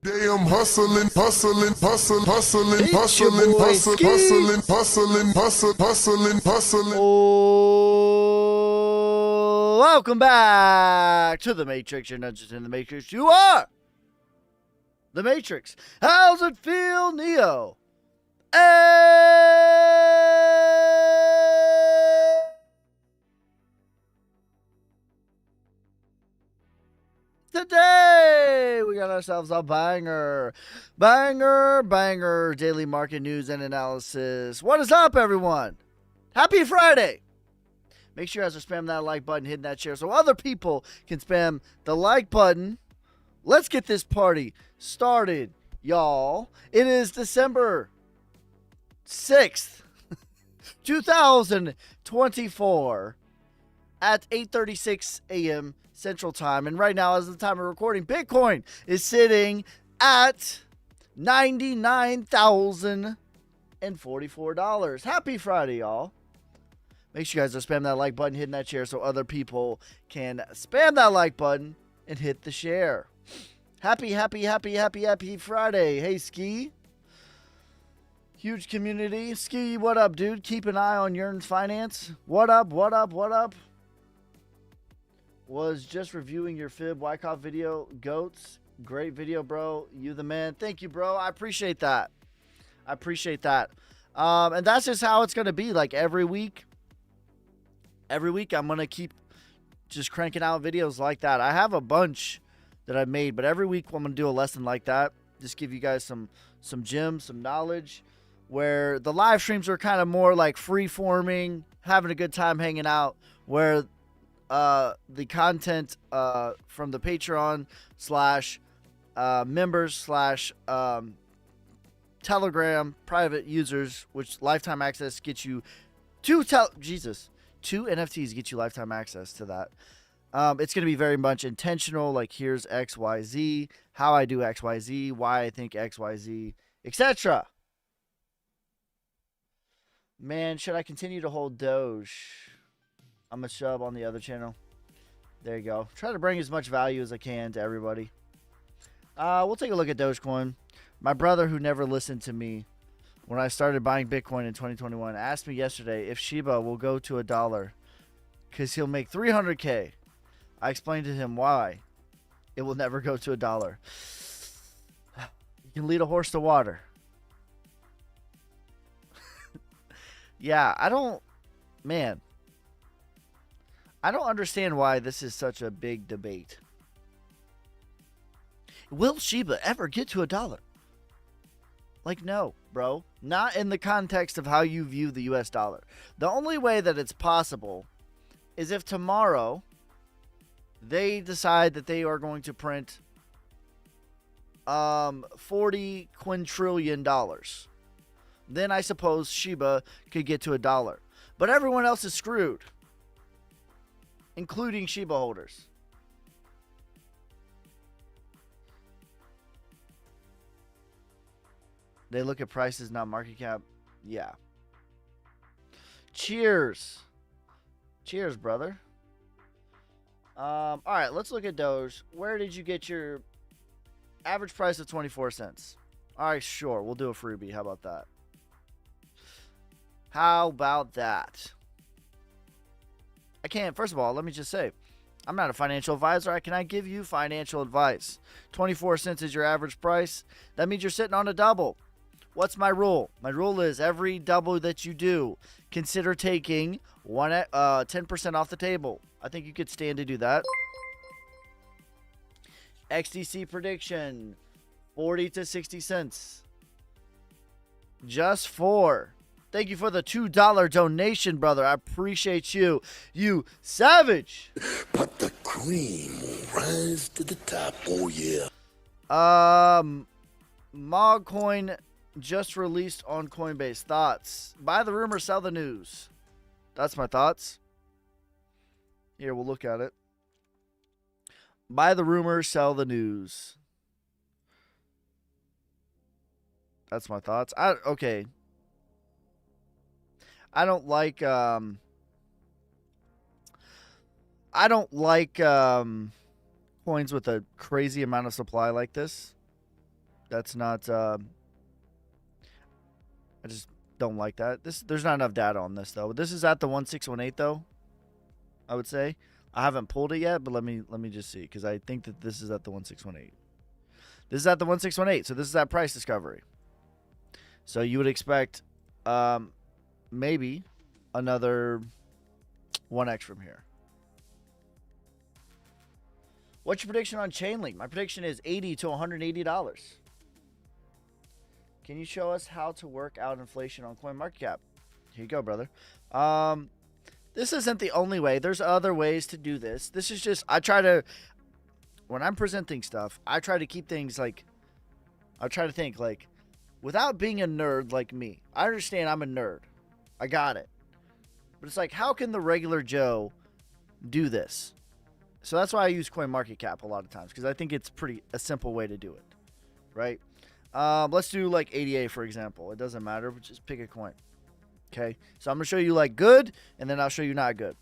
Day I'm hustling, hustling, hustling, hustling, It's your hustling, boy hustling, Ski. hustling, hustling, hustling, hustling, hustling. Oh, welcome back to the Matrix. You're not just in the Matrix, you are the Matrix. How's it feel, Neo? Today, we got ourselves a banger daily market news and analysis. What is up, everyone? Happy Friday. Make sure you guys are spamming that like button, hitting that share so other people can spam the like button. Let's get this party started, y'all. It is December 6th, 2024 at 8:36 a.m. Central Time. And right now, as the time of recording, Bitcoin is sitting at $99,044. Happy Friday, y'all. Make sure you guys are spamming that like button, hitting that share so other people can spam that like button and hit the share. Happy Friday. Hey, Ski. Huge community. Ski, what up, dude? Keep an eye on Yearn's Finance. What up? Was just reviewing your Fib Wyckoff video. Goats. Great video, bro. You the man. Thank you, bro. I appreciate that. And that's just how it's going to be. Like every week, I'm going to keep just cranking out videos like that. I have a bunch that I've made, but every week I'm going to do a lesson like that. Just give you guys some gems, some knowledge, where the live streams are kind of more like free-forming, having a good time hanging out, where the content from the Patreon / members / Telegram private users, which lifetime access gets you two NFTs get you lifetime access to that. It's going to be very much intentional, like here's XYZ, how I do XYZ, why I think XYZ, etc. Man, should I continue to hold Doge? I'm going to shove on the other channel. There you go. Try to bring as much value as I can to everybody. We'll take a look at Dogecoin. My brother, who never listened to me when I started buying Bitcoin in 2021, asked me yesterday if Shiba will go to $1 because he'll make $300K. I explained to him why it will never go to $1. You can lead a horse to water. Yeah, I don't understand why this is such a big debate. Will Shiba ever get to $1? Like, no, bro. Not in the context of how you view the US dollar. The only way that it's possible is if tomorrow they decide that they are going to print $40 quintillion. Then I suppose Shiba could get to $1. But everyone else is screwed, including Shiba holders. They look at prices, not market cap. Yeah. Cheers, brother. All right, let's look at Doge. Where did you get your average price of 24 cents? All right, sure. We'll do a freebie. How about that? I can't. First of all, let me just say, I'm not a financial advisor. I cannot give you financial advice. 24 cents is your average price. That means you're sitting on a double. What's my rule? My rule is every double that you do, consider taking 10% off the table. I think you could stand to do that. XDC prediction, 40 to 60 cents. Just for. Thank you for the $2 donation, brother. I appreciate you. You savage. But the cream will rise to the top. Oh, yeah. Mogcoin just released on Coinbase. Thoughts? Buy the rumor, sell the news. That's my thoughts. Here, we'll look at it. Buy the rumor, sell the news. That's my thoughts. Okay. I don't like coins with a crazy amount of supply like this. That's not. I just don't like that. There's not enough data on this though. This is at the 1618 though. I would say I haven't pulled it yet, but let me just see because I think that this is at the 1618. This is at the 1618, so this is at price discovery. So you would expect maybe another 1x from here. What's your prediction on Chainlink? My prediction is $80 to $180. Can you show us how to work out inflation on CoinMarketCap? Here you go, brother. This isn't the only way. There's other ways to do this. This is just, I try to, when I'm presenting stuff, I try to keep things like, I try to think like, without being a nerd like me. I understand I'm a nerd. I got it. But it's like, how can the regular Joe do this? So that's why I use CoinMarketCap a lot of times, because I think it's a simple way to do it, right? Let's do like ADA, for example. It doesn't matter, but just pick a coin. Okay, so I'm going to show you like good, and then I'll show you not good.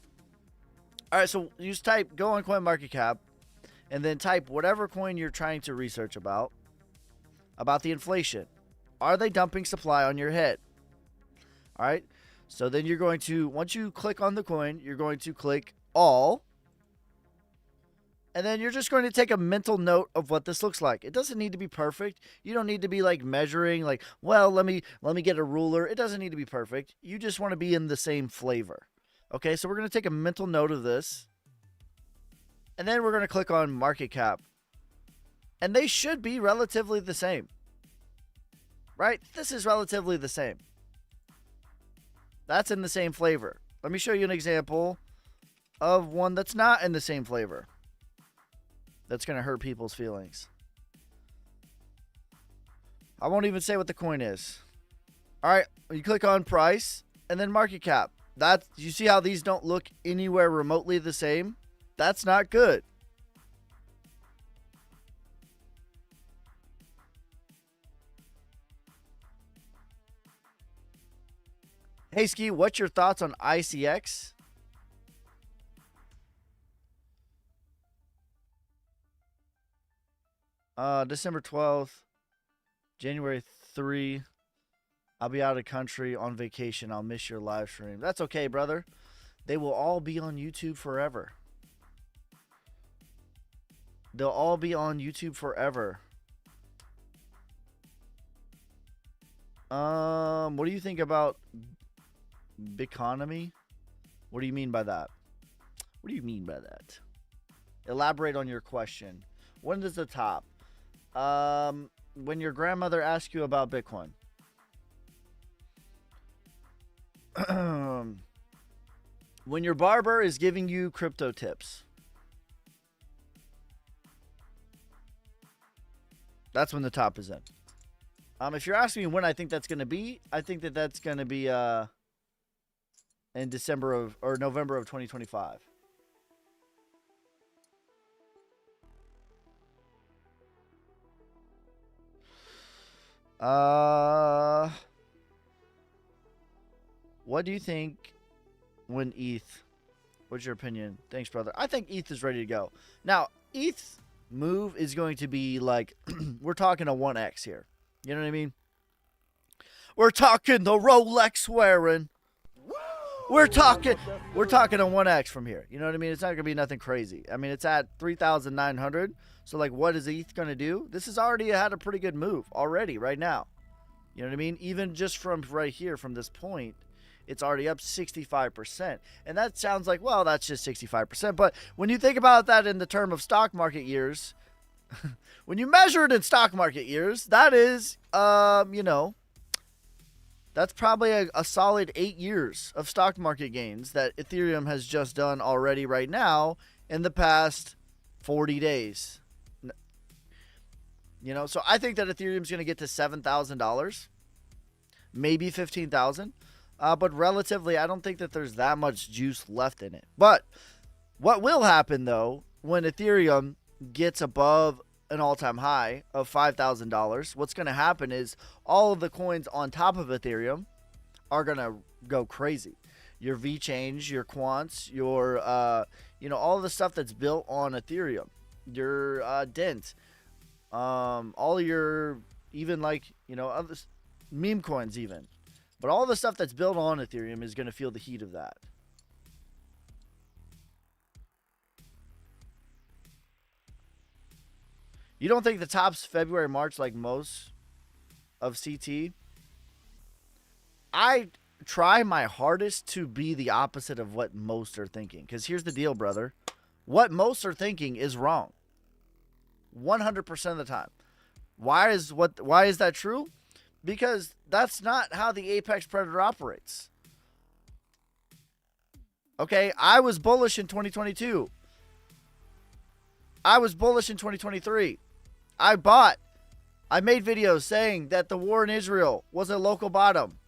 All right, so you just go on CoinMarketCap, and then type whatever coin you're trying to research about the inflation. Are they dumping supply on your head? All right, so then you're going to, once you click on the coin, you're going to click all. And then you're just going to take a mental note of what this looks like. It doesn't need to be perfect. You don't need to be like measuring like, well, let me get a ruler. It doesn't need to be perfect. You just want to be in the same flavor. Okay, so we're going to take a mental note of this. And then we're going to click on market cap. And they should be relatively the same. Right? This is relatively the same. That's in the same flavor. Let me show you an example of one that's not in the same flavor. That's going to hurt people's feelings. I won't even say what the coin is. All right, you click on price and then market cap. You see how these don't look anywhere remotely the same? That's not good. Hey, Ski, what's your thoughts on ICX? December 12th, January 3. I'll be out of country on vacation. I'll miss your live stream. That's okay, brother. They will all be on YouTube forever. They'll all be on YouTube forever. What do you think about Biconomy? What do you mean by that? What do you mean by that? Elaborate on your question. When does the top? When your grandmother asks you about Bitcoin. When your barber is giving you crypto tips. That's when the top is in. If you're asking me when I think that's going to be, I think that that's going to be in November of 2025. What do you think when ETH? What's your opinion? Thanks, brother. I think ETH is ready to go. Now, ETH's move is going to be like, we're talking a 1x here. You know what I mean? We're talking the Rolex wearing. We're talking a 1x from here. You know what I mean? It's not going to be nothing crazy. I mean, it's at 3,900. So, like, what is ETH going to do? This has already had a pretty good move already right now. You know what I mean? Even just from right here, from this point, it's already up 65%. And that sounds like, well, that's just 65%. But when you think about that in the term of stock market years, when you measure it in stock market years, that is, you know, that's probably a solid 8 years of stock market gains that Ethereum has just done already right now in the past 40 days. You know, so I think that Ethereum's going to get to $7,000, maybe $15,000. But relatively, I don't think that there's that much juice left in it. But what will happen, though, when Ethereum gets above an all-time high of $5,000, what's going to happen is all of the coins on top of Ethereum are going to go crazy. Your VChange, your Quants, your, you know, all the stuff that's built on Ethereum, your Dent, all your even like, you know, other meme coins even. But all the stuff that's built on Ethereum is going to feel the heat of that. You don't think the top's February, March like most of CT? I try my hardest to be the opposite of what most are thinking. Because here's the deal, brother. What most are thinking is wrong. 100% of the time. Why is that true? Because that's not how the apex predator operates. Okay, I was bullish in 2022. I was bullish in 2023. I made videos saying that the war in Israel was a local bottom.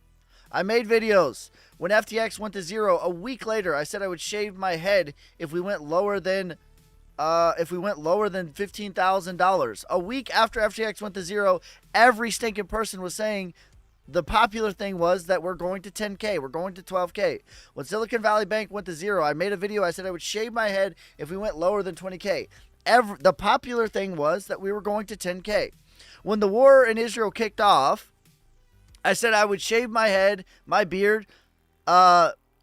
I made videos when FTX went to zero. A week later, I said I would shave my head if we went lower than $15,000. A week after FTX went to zero, every stinking person was saying the popular thing was that we're going to 10K, we're going to 12K. When Silicon Valley Bank went to zero, I made a video. I said I would shave my head if we went lower than 20K. The popular thing was that we were going to 10K. When the war in Israel kicked off, I said I would shave my head, my beard,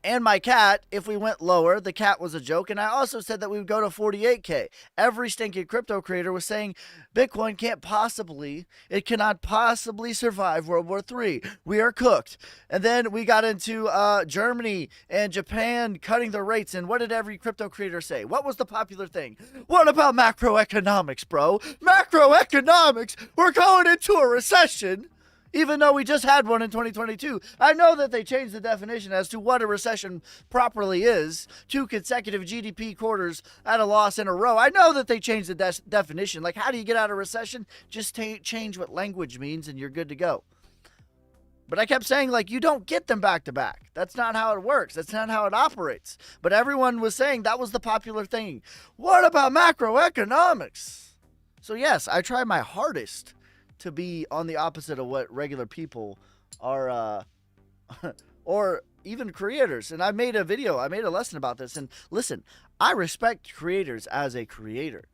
and my cat if we went lower. The cat was a joke. And I also said that we would go to 48K. Every stinking crypto creator was saying Bitcoin cannot possibly survive World War III. We are cooked. And then we got into Germany and Japan cutting the rates. And what did every crypto creator say? What was the popular thing? What about macroeconomics, bro? Macroeconomics? We're going into a recession. Even though we just had one in 2022. I know that they changed the definition as to what a recession properly is. 2 consecutive GDP quarters at a loss in a row. I know that they changed the definition. Like, how do you get out of recession? Just change what language means and you're good to go. But I kept saying, like, you don't get them back to back. That's not how it works. That's not how it operates. But everyone was saying that was the popular thing. What about macroeconomics? So yes, I try my hardest to be on the opposite of what regular people are, or even creators. And I made a lesson about this. And listen, I respect creators as a creator.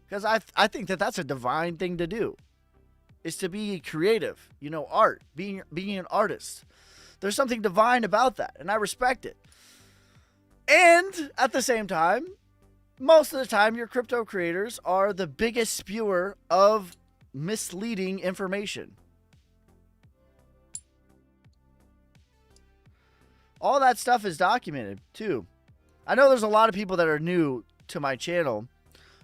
Because I think that that's a divine thing to do. Is to be creative. You know, art. Being an artist. There's something divine about that. And I respect it. And at the same time, most of the time, your crypto creators are the biggest spewer of misleading information. All that stuff is documented too. I know there's a lot of people that are new to my channel,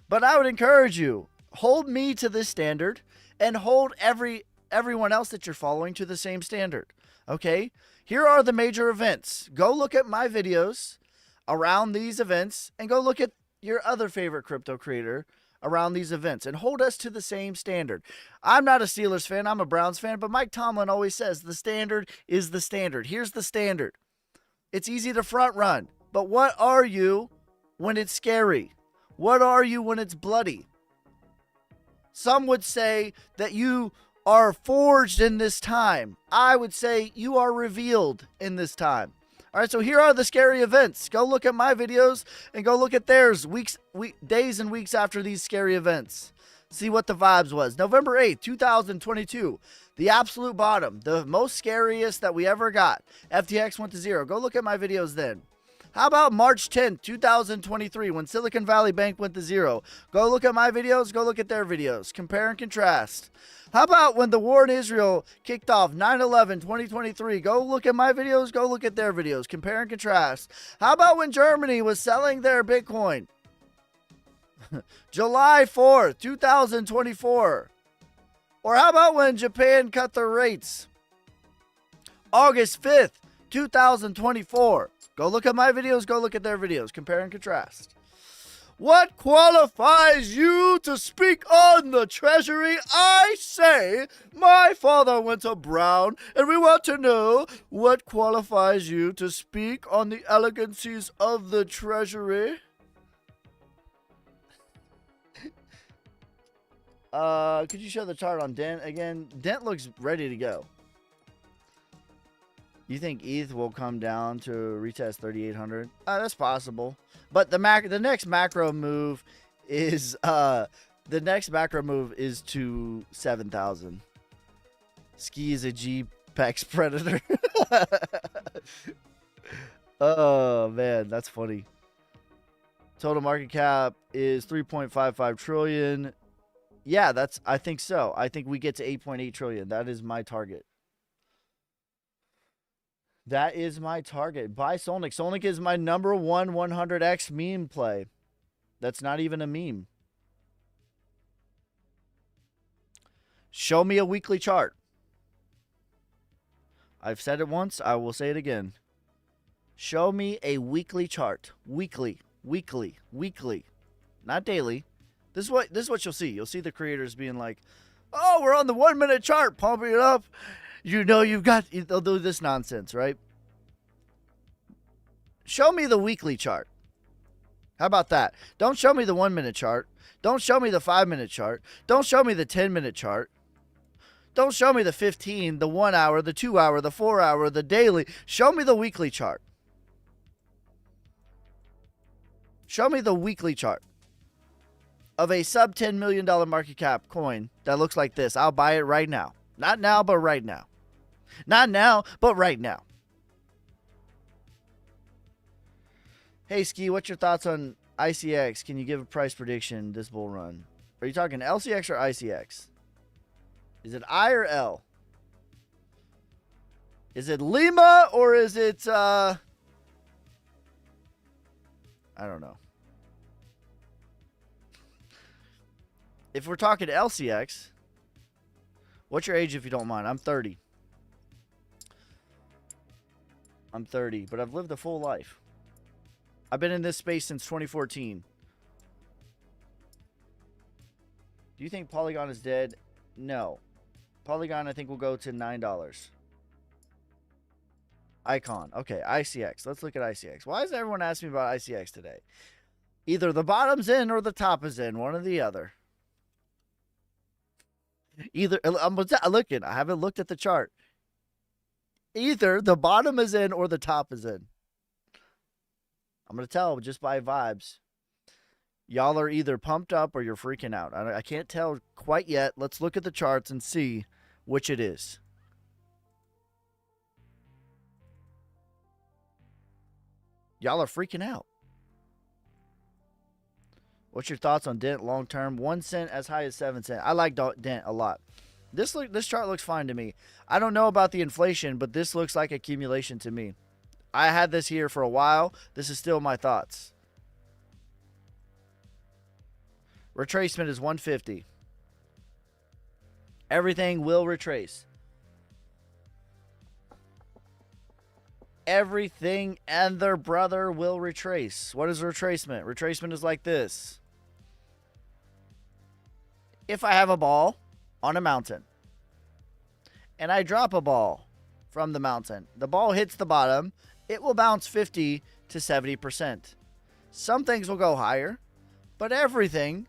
but I would encourage you, hold me to this standard and hold everyone else that you're following to the same standard. Okay? Here are the major events. Go look at my videos around these events and go look at your other favorite crypto creator around these events and hold us to the same standard. I'm not a Steelers fan, I'm a Browns fan, but Mike Tomlin always says the standard is the standard. Here's the standard. It's easy to front run, but what are you when it's scary? What are you when it's bloody? Some would say that you are forged in this time. I would say you are revealed in this time. All right, so here are the scary events. Go look at my videos and go look at theirs days and weeks after these scary events. See what the vibes was. November 8th, 2022, the absolute bottom, the most scariest that we ever got. FTX went to zero. Go look at my videos then. How about March 10th, 2023, when Silicon Valley Bank went to zero? Go look at my videos, go look at their videos. Compare and contrast. How about when the war in Israel kicked off, 9/11, 2023? Go look at my videos, go look at their videos. Compare and contrast. How about when Germany was selling their Bitcoin? July 4th, 2024. Or how about when Japan cut their rates? August 5th, 2024. Go look at my videos, go look at their videos. Compare and contrast. What qualifies you to speak on the treasury? I say, my father went to Brown, and we want to know what qualifies you to speak on the elegancies of the treasury. Could you show the chart on Dent again? Dent looks ready to go. You think ETH will come down to retest 3,800? That's possible. But the next macro move is The next macro move is to 7,000. Ski is a G-Pex predator. Oh, man, that's funny. Total market cap is 3.55 trillion. Yeah, I think so. I think we get to 8.8 trillion. That is my target. That is my target. Buy Solnic. Solnic is my number one 100x meme play. That's not even a meme. Show me a weekly chart. I've said it once. I will say it again. Show me a weekly chart. Weekly. Not daily. This is what you'll see. You'll see the creators being like, oh, we're on the 1 minute chart, pumping it up. You know you've got, they'll do this nonsense, right? Show me the weekly chart. How about that? Don't show me the 1 minute chart. Don't show me the 5 minute chart. Don't show me the 10-minute chart. Don't show me the 15, the 1 hour, the 2 hour, the 4 hour, the daily. Show me the weekly chart. Show me the weekly chart of a sub $10 million market cap coin that looks like this. I'll buy it right now. Not now, but right now. Not now, but right now. Hey, Ski, what's your thoughts on ICX? Can you give a price prediction this bull run? Are you talking LCX or ICX? Is it I or L? Is it Lima or is it, I don't know. If we're talking LCX, what's your age if you don't mind? I'm 30. I'm 30, but I've lived a full life. I've been in this space since 2014. Do you think Polygon is dead? No. Polygon, I think, will go to $9. Icon. Okay, ICX. Let's look at ICX. Why is everyone asking me about ICX today? Either the bottom's in or the top is in. One or the other. Either, I'm looking. I haven't looked at the chart. Either the bottom is in or the top is in. I'm going to tell just by vibes. Y'all are either pumped up or you're freaking out. I can't tell quite yet. Let's look at the charts and see which it is. Y'all are freaking out. What's your thoughts on Dent long term? 1 cent as high as 7 cents. I like Dent a lot. This chart looks fine to me. I don't know about the inflation, but this looks like accumulation to me. I had this here for a while. This is still my thoughts. Retracement is 150. Everything will retrace. Everything and their brother will retrace. What is retracement? Retracement is like this. If I have a ball on a mountain and I drop a ball from the mountain, the ball hits the bottom, it will bounce 50 to 70%. Some things will go higher, but everything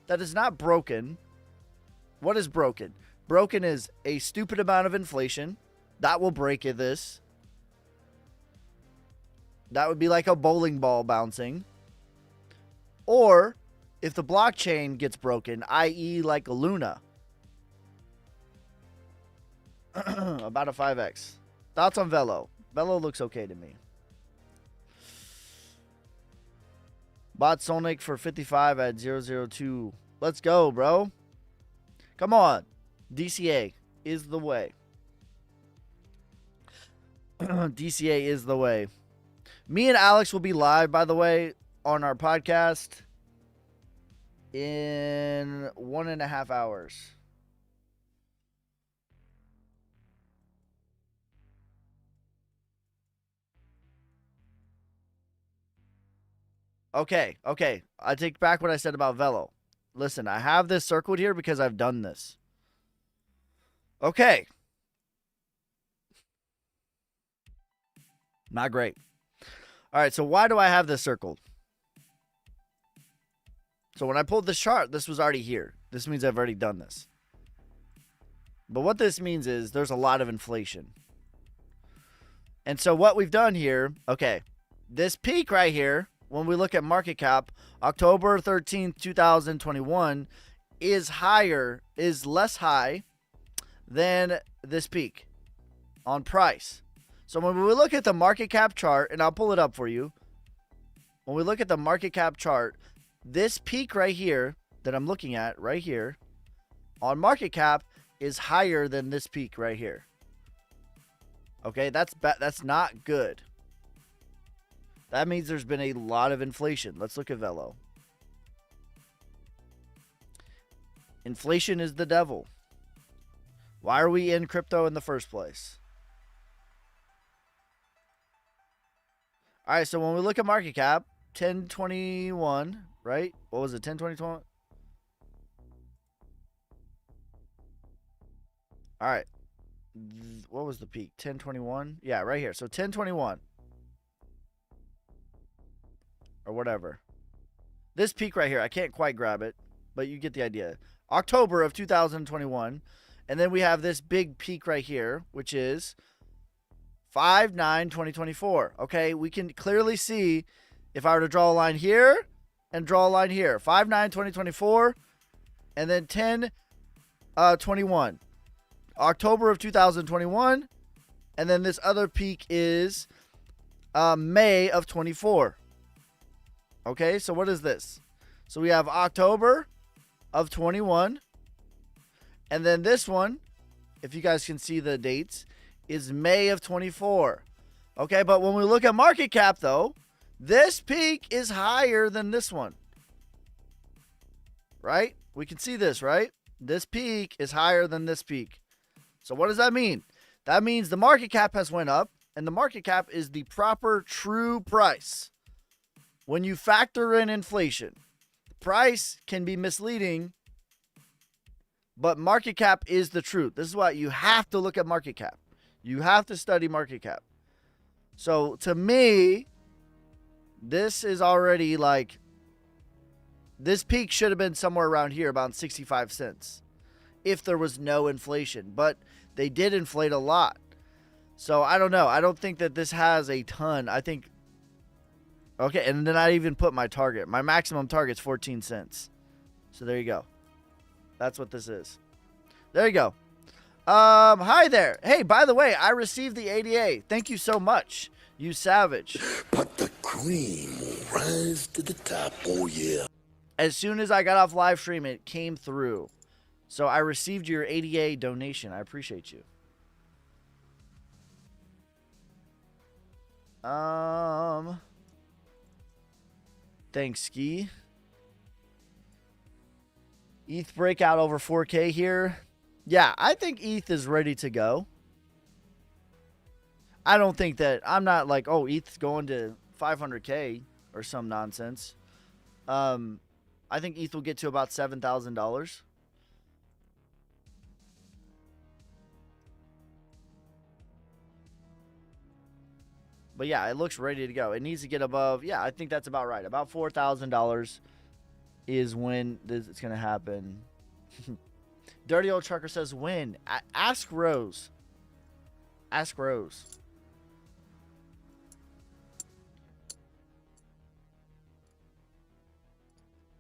that is not broken. What is broken? Broken is a stupid amount of inflation. That will break this. That would be like a bowling ball bouncing. Or if the blockchain gets broken, i.e. like a Luna. About a 5x. Thoughts on Velo? Velo looks okay to me. Bought Sonic for 55 at 002. Let's go, bro. Come on. DCA is the way. DCA is the way. Me and Alex will be live, by the way, on our podcast in 1.5 hours. Okay. I take back what I said about Velo. Listen, I have this circled here because I've done this. Okay. Not great. All right, so why do I have this circled? So when I pulled this chart, this was already here. This means I've already done this. But what this means is there's a lot of inflation. And so what we've done here, okay, this peak right here, when we look at market cap, October 13th, 2021, is less high than this peak on price. So when we look at the market cap chart, and I'll pull it up for you. When we look at the market cap chart, this peak right here that I'm looking at right here on market cap is higher than this peak right here. Okay, that's not good. That means there's been a lot of inflation. Let's look at Velo. Inflation is the devil. Why are we in crypto in the first place? All right, so when we look at market cap, 1021, right? What was it, 1021? All right. What was the peak? 1021? Yeah, right here. So 1021. Or whatever. This peak right here, I can't quite grab it, but you get the idea. October of 2021. And then we have this big peak right here, which is 5/9/2024. Okay, we can clearly see if I were to draw a line here and draw a line here. 5/9/2024 and then 10/21. October of 2021. And then this other peak is May of 24. Okay, so what is this? So we have October of 21. And then this one, if you guys can see the dates, is May of 24. Okay, but when we look at market cap, though, this peak is higher than this one. Right? We can see this, right? This peak is higher than this peak. So what does that mean? That means the market cap has went up, and the market cap is the proper true price. When you factor in inflation, price can be misleading, but market cap is the truth. This is why you have to look at market cap. You have to study market cap. So to me, this is already like, this peak should have been somewhere around here, about 65 cents, if there was no inflation. But they did inflate a lot. So I don't know. I don't think that this has a ton. I think, okay, and then I even put my target. My maximum target is 14 cents. So there you go. That's what this is. There you go. Hi there. Hey, by the way, I received the ADA. Thank you so much, you savage. But the cream will rise to the top, oh yeah. As soon as I got off live stream, it came through. So I received your ADA donation. I appreciate you. Thanks, Ski. ETH breakout over 4K here. Yeah, I think ETH is ready to go. I don't think that, I'm not like, oh, ETH's going to 500K or some nonsense. I think ETH will get to about $7,000. But yeah, it looks ready to go. It needs to get above, yeah, I think that's about right. About $4,000 is when it's going to happen. Dirty Old Trucker says when. Ask Rose. Ask Rose.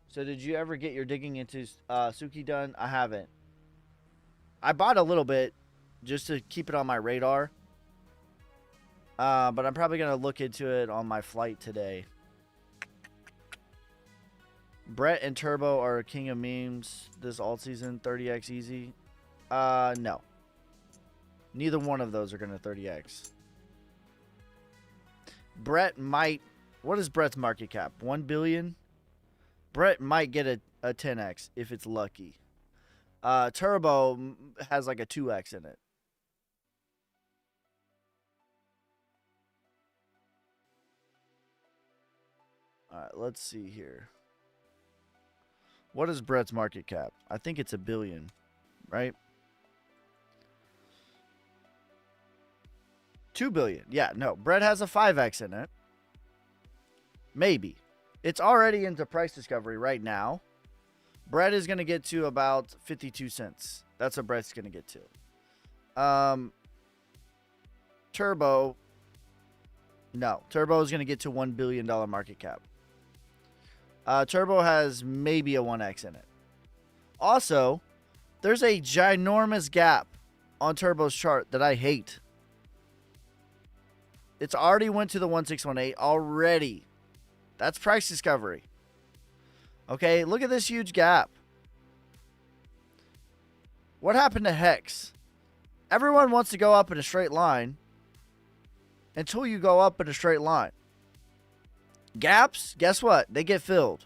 So did you ever get your digging into Suki done? I haven't. I bought a little bit just to keep it on my radar. But I'm probably going to look into it on my flight today. Brett and Turbo are king of memes this alt season. 30x easy. No. Neither one of those are going to 30x. Brett might. What is Brett's market cap? 1 billion? Brett might get a 10x if it's lucky. Turbo has like a 2x in it. All right, let's see here. What is Brett's market cap? I think it's 1 billion, right? 2 billion. Yeah, no. Brett has a 5x in it. Maybe. It's already into price discovery right now. Brett is going to get to about 52 cents. That's what Brett's going to get to. Turbo. No. Turbo is going to get to $1 billion market cap. Turbo has maybe a 1x in it. Also, there's a ginormous gap on Turbo's chart that I hate. It's already went to the 1618 already. That's price discovery. Okay, look at this huge gap. What happened to Hex? Everyone wants to go up in a straight line until you go up in a straight line. Gaps, guess what? They get filled.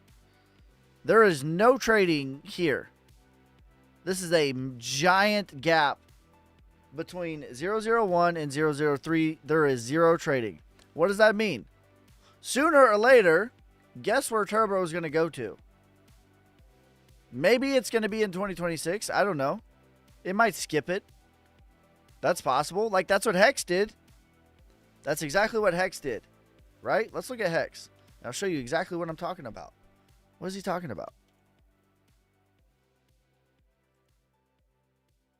There is no trading here. This is a giant gap between 001 and 003. There is zero trading. What does that mean? Sooner or later, guess where Turbo is going to go to? Maybe it's going to be in 2026. I don't know. It might skip it. That's possible. Like, that's what Hex did. That's exactly what Hex did. Right? Let's look at Hex. I'll show you exactly what I'm talking about. What is he talking about?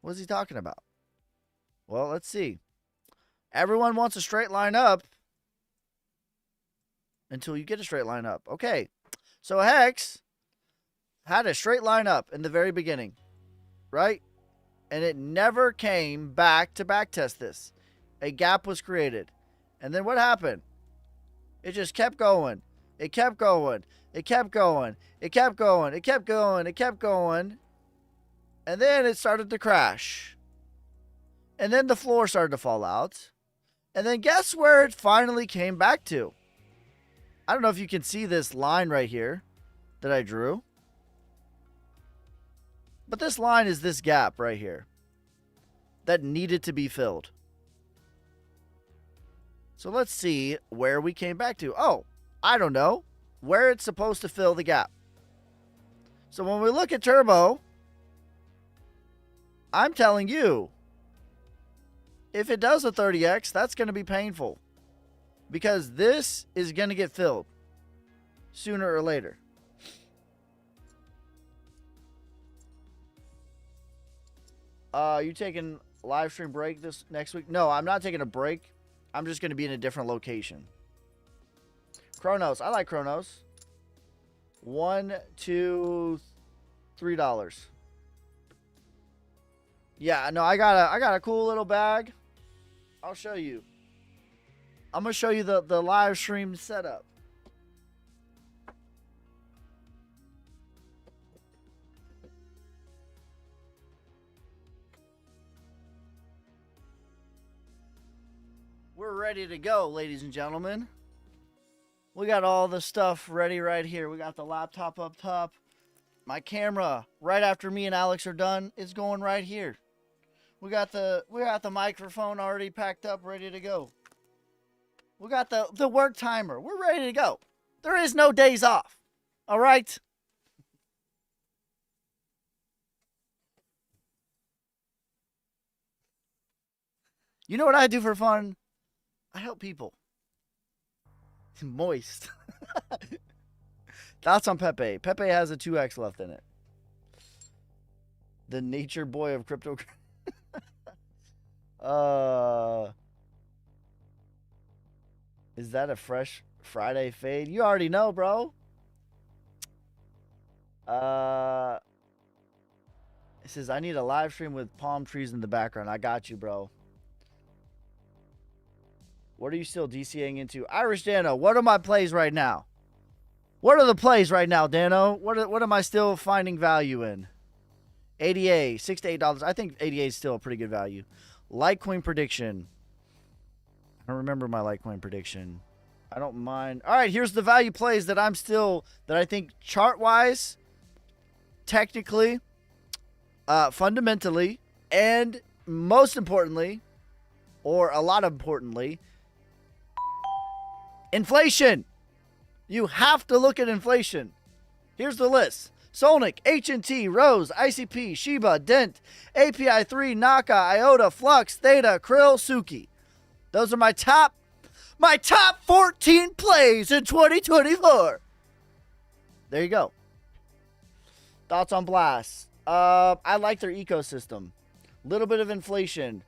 What is he talking about? Well, let's see. Everyone wants a straight line up until you get a straight line up. Okay. So Hex had a straight line up in the very beginning. Right? And it never came back to backtest this. A gap was created. And then what happened? It just kept going. It kept going. It kept going. It kept going. It kept going. It kept going. And then it started to crash. And then the floor started to fall out. And then guess where it finally came back to? I don't know if you can see this line right here that I drew. But this line is this gap right here that needed to be filled. So let's see where we came back to. Oh, I don't know. Where it's supposed to fill the gap. So when we look at Turbo, I'm telling you, if it does a 30x, that's going to be painful. Because this is going to get filled sooner or later. You taking a live stream break this next week? No, I'm not taking a break. I'm just going to be in a different location. Chronos. I like Chronos. $1, $2, $3. Yeah, no, I got a cool little bag. I'll show you. I'm going to show you the live stream setup. We're ready to go, ladies and gentlemen. We got all the stuff ready right here. We got the laptop up top. My camera, right after me and Alex are done, is going right here. We got the microphone already packed up, ready to go. We got the work timer. We're ready to go. There is no days off. All right? You know what I do for fun? I help people. Moist. Thoughts on Pepe. Pepe has a 2x left in it. The nature boy of crypto. Is that a fresh Friday fade? You already know, bro. It says, I need a live stream with palm trees in the background. I got you, bro. What are you still DCing into? Irish Dano, what are my plays right now? What are the plays right now, Dano? What am I still finding value in? ADA, $6 to $8. I think ADA is still a pretty good value. Litecoin prediction. I don't remember my Litecoin prediction. I don't mind. All right, here's the value plays that I think chart-wise, technically, fundamentally, and most importantly, or a lot importantly, inflation. You have to look at inflation. Here's the list. Solnic, HNT, Rose, ICP, Shiba, Dent, API3, Naka, IOTA, Flux, Theta, Krill, Suki. Those are my top 14 plays in 2024. There you go. Thoughts on Blast? I like their ecosystem. Little bit of inflation,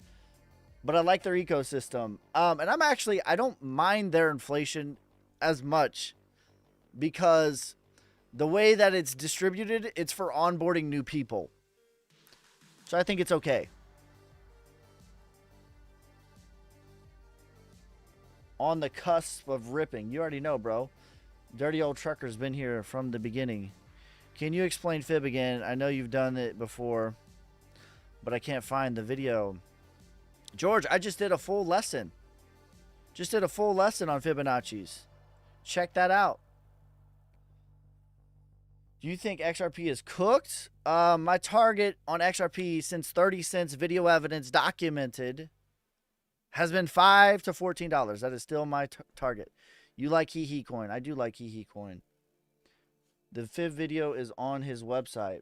but I like their ecosystem. And I don't mind their inflation as much because The way that it's distributed, it's for onboarding new people. So I think it's okay. On the cusp of ripping. You already know, bro. Dirty old trucker's been here from the beginning. Can you explain fib again? I know you've done it before, but I can't find the video. George, I just did a full lesson. Just did a full lesson on Fibonacci's. Check that out. Do you think XRP is cooked? My target on XRP since 30 cents video evidence documented has been $5 to $14. That is still my target. You like Hee Coin. I do like Hee Coin. The Fib video is on his website.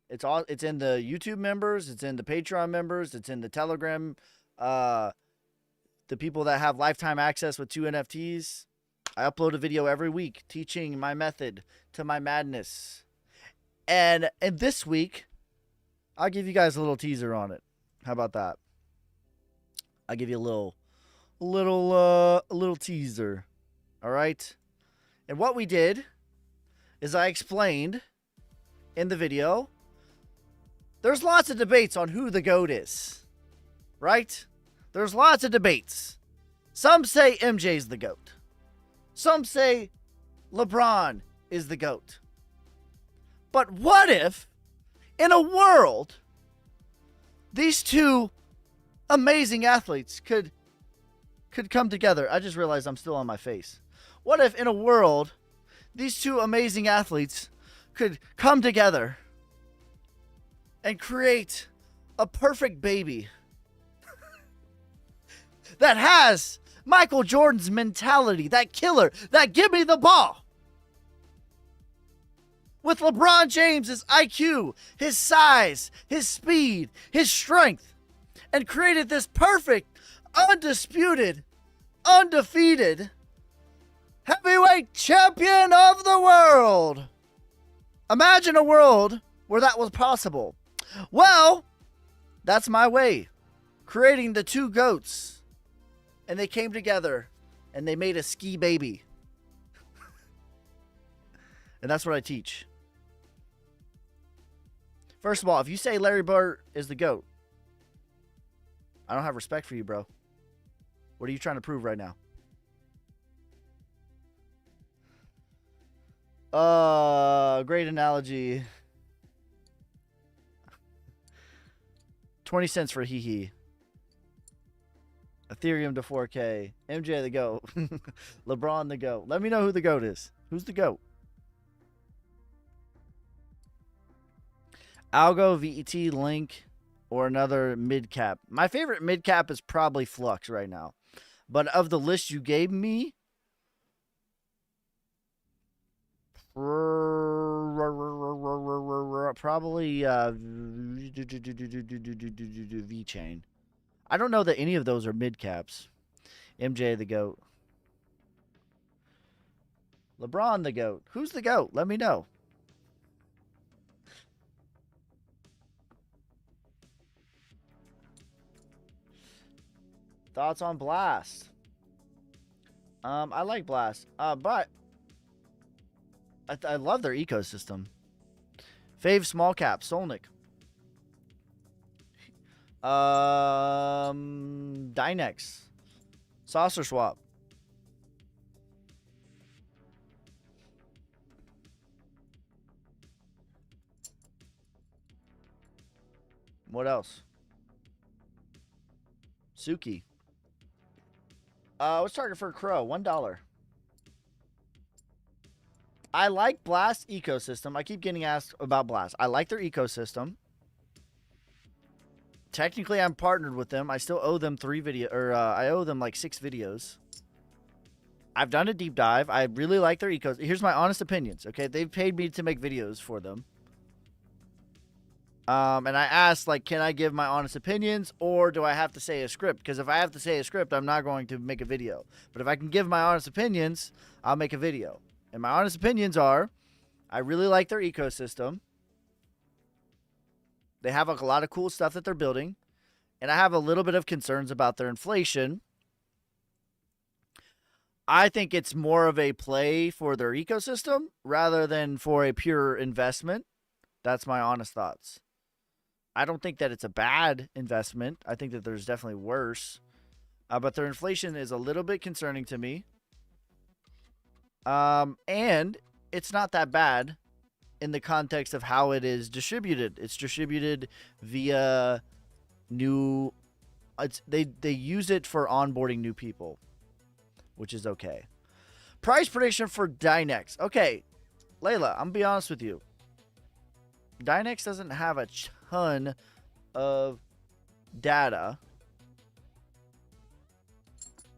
It's in the YouTube members. It's in the Patreon members. It's in the Telegram. The people that have lifetime access with 2 NFTs. I upload a video every week teaching my method to my madness. And this week, I'll give you guys a little teaser on it. How about that? I'll give you a little teaser. All right? And what we did is I explained in the video, there's lots of debates on who the GOAT is. Right? There's lots of debates. Some say MJ's the GOAT. Some say LeBron is the GOAT. But what if, in a world, these two amazing athletes could come together? I just realized I'm still on my face. What if, in a world, these two amazing athletes could come together and create a perfect baby that has Michael Jordan's mentality, that killer, that give me the ball. With LeBron James's IQ, his size, his speed, his strength, and created this perfect, undisputed, undefeated heavyweight champion of the world. Imagine a world where that was possible. Well, that's my way. Creating the two GOATs. And they came together and they made a ski baby. And that's what I teach. First of all, if you say Larry Bird is the GOAT, I don't have respect for you, bro. What are you trying to prove right now? Great analogy. 20 cents for hee. Ethereum to 4K. MJ the GOAT. LeBron the GOAT. Let me know who the GOAT is. Who's the GOAT? Algo, VET, Link, or another mid-cap. My favorite mid-cap is probably Flux right now. But of the list you gave me, probably V-Chain. I don't know that any of those are mid-caps. MJ the GOAT. LeBron the GOAT. Who's the GOAT? Let me know. Thoughts on Blast? I like Blast. But I love their ecosystem. Fave small cap, Solnick. Dynex. Saucer Swap. What else? Suki. What's target for Crow? $1. I like Blast ecosystem. I keep getting asked about Blast. I like their ecosystem. Technically, I'm partnered with them. I still owe them I owe them like 6 videos. I've done a deep dive. I really like their ecosystem. Here's my honest opinions, okay? They've paid me to make videos for them. And I asked, like, can I give my honest opinions or do I have to say a script? Because if I have to say a script, I'm not going to make a video. But if I can give my honest opinions, I'll make a video. And my honest opinions are, I really like their ecosystem. They have a lot of cool stuff that they're building. And I have a little bit of concerns about their inflation. I think it's more of a play for their ecosystem rather than for a pure investment. That's my honest thoughts. I don't think that it's a bad investment. I think that there's definitely worse. But their inflation is a little bit concerning to me. And it's not that bad in the context of how it is distributed. It's distributed via new... They use it for onboarding new people, which is okay. Price prediction for Dynex. Okay, Layla, I'm going to be honest with you. Dynex doesn't have a ton of data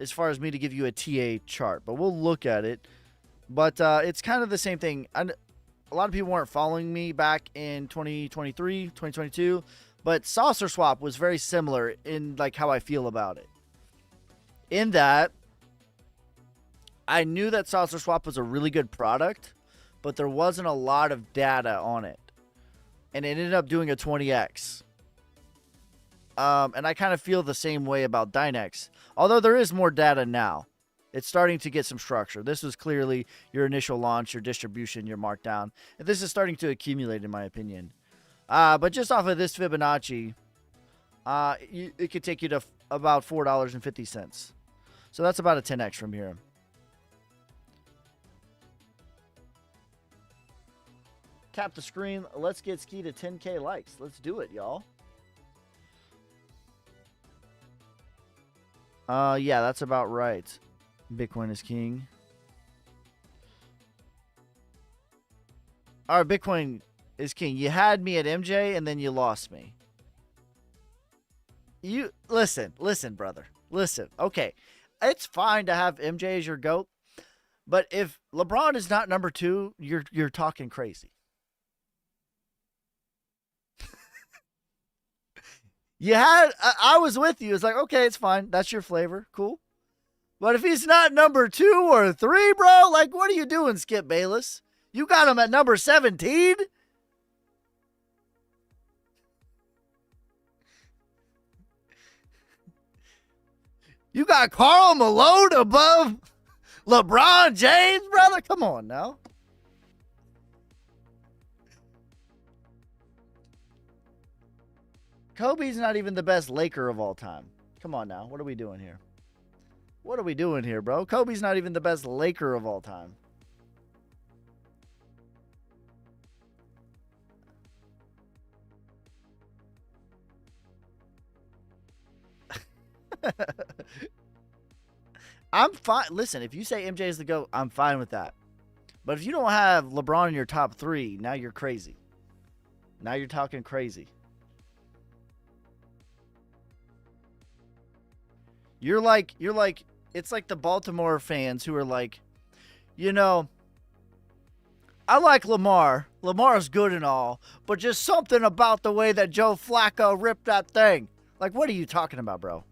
as far as me to give you a TA chart, but we'll look at it. But it's kind of the same thing. A lot of people weren't following me back in 2023, 2022, but Saucer Swap was very similar in like how I feel about it. In that, I knew that Saucer Swap was a really good product, but there wasn't a lot of data on it. And it ended up doing a 20x. And I kind of feel the same way about Dynex. Although there is more data now. It's starting to get some structure. This was clearly your initial launch, your distribution, your markdown. And this is starting to accumulate, in my opinion. But just off of this Fibonacci, it could take you to about $4.50. So that's about a 10x from here. Tap the screen. Let's get Ski to 10K likes. Let's do it, y'all. Yeah, that's about right. Bitcoin is king. All right, Bitcoin is king. You had me at MJ, and then you lost me. You listen, brother. Listen. Okay, it's fine to have MJ as your GOAT, but if LeBron is not number 2, you're talking crazy. I was with you. It's like, okay, it's fine. That's your flavor. Cool. But if he's not number 2 or 3, bro, like, what are you doing, Skip Bayless? You got him at number 17? You got Karl Malone above LeBron James, brother? Come on now. Kobe's not even the best Laker of all time. Come on now. What are we doing here? What are we doing here, bro? Kobe's not even the best Laker of all time. I'm fine. Listen, if you say MJ is the GOAT, I'm fine with that. But if you don't have LeBron in your top 3, now you're crazy. Now you're talking crazy. You're like, it's like the Baltimore fans who are like, you know, I like Lamar. Lamar's good and all, but just something about the way that Joe Flacco ripped that thing. Like, what are you talking about, bro?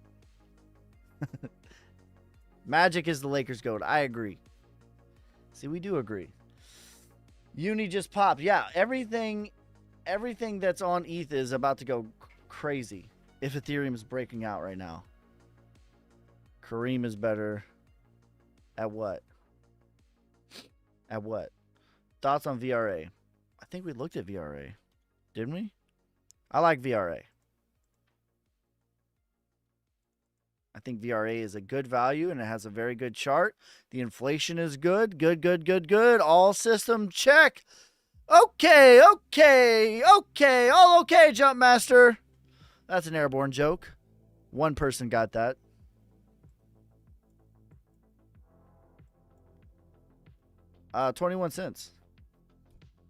Magic is the Lakers' GOAT. I agree. See, we do agree. Uni just popped. Yeah, everything that's on ETH is about to go crazy if Ethereum is breaking out right now. Kareem is better. At what? At what? Thoughts on VRA? I think we looked at VRA. Didn't we? I like VRA. I think VRA is a good value and it has a very good chart. The inflation is good. Good. All system check. Okay. All okay, Jumpmaster. That's an airborne joke. One person got that. $0.21.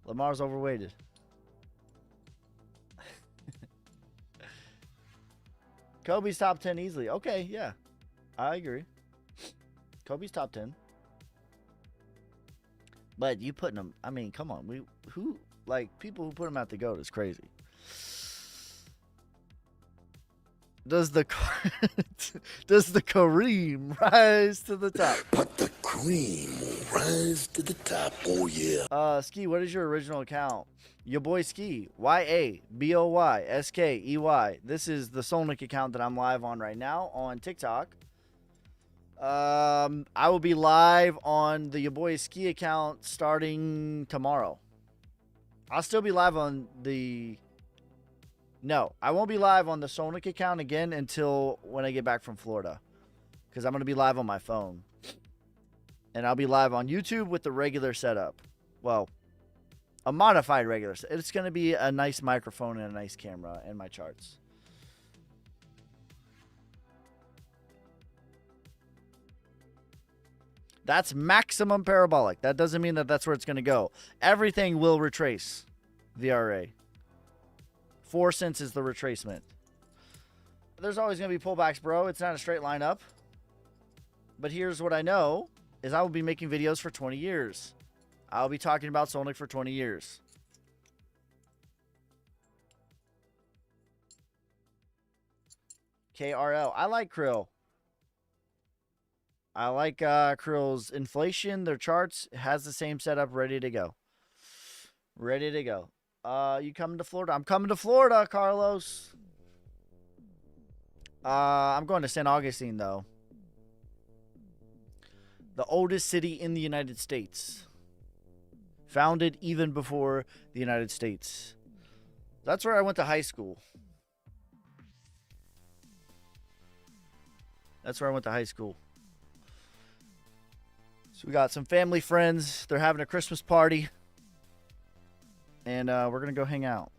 Lamar's overweighted. Kobe's top 10 easily. Okay, yeah. I agree. Kobe's top 10. But you putting him, I mean, come on. People who put him at the GOAT is crazy. Does the Kareem rise to the top? But the cream will rise to the top, oh yeah. Ski, what is your original account? Your boy Ski, YABOYSKEY. This is the Solnick account that I'm live on right now on TikTok. I will be live on the Your Boy Ski account starting tomorrow. I'll still be live on the... No, I won't be live on the Sonic account again until when I get back from Florida. Because I'm going to be live on my phone. And I'll be live on YouTube with the regular setup. Well, a modified regular setup. It's going to be a nice microphone and a nice camera and my charts. That's maximum parabolic. That doesn't mean that that's where it's going to go. Everything will retrace VRA. 4 cents is the retracement. There's always going to be pullbacks, bro. It's not a straight line up. But here's what I know is I will be making videos for 20 years. I'll be talking about Sonic for 20 years. KRL. I like Krill. I like Krill's inflation. Their charts has the same setup, ready to go. Ready to go. You coming to Florida? I'm coming to Florida, Carlos. I'm going to St. Augustine, though. The oldest city in the United States. Founded even before the United States. That's where I went to high school. That's where I went to high school. So we got some family friends. They're having a Christmas party. And we're going to go hang out.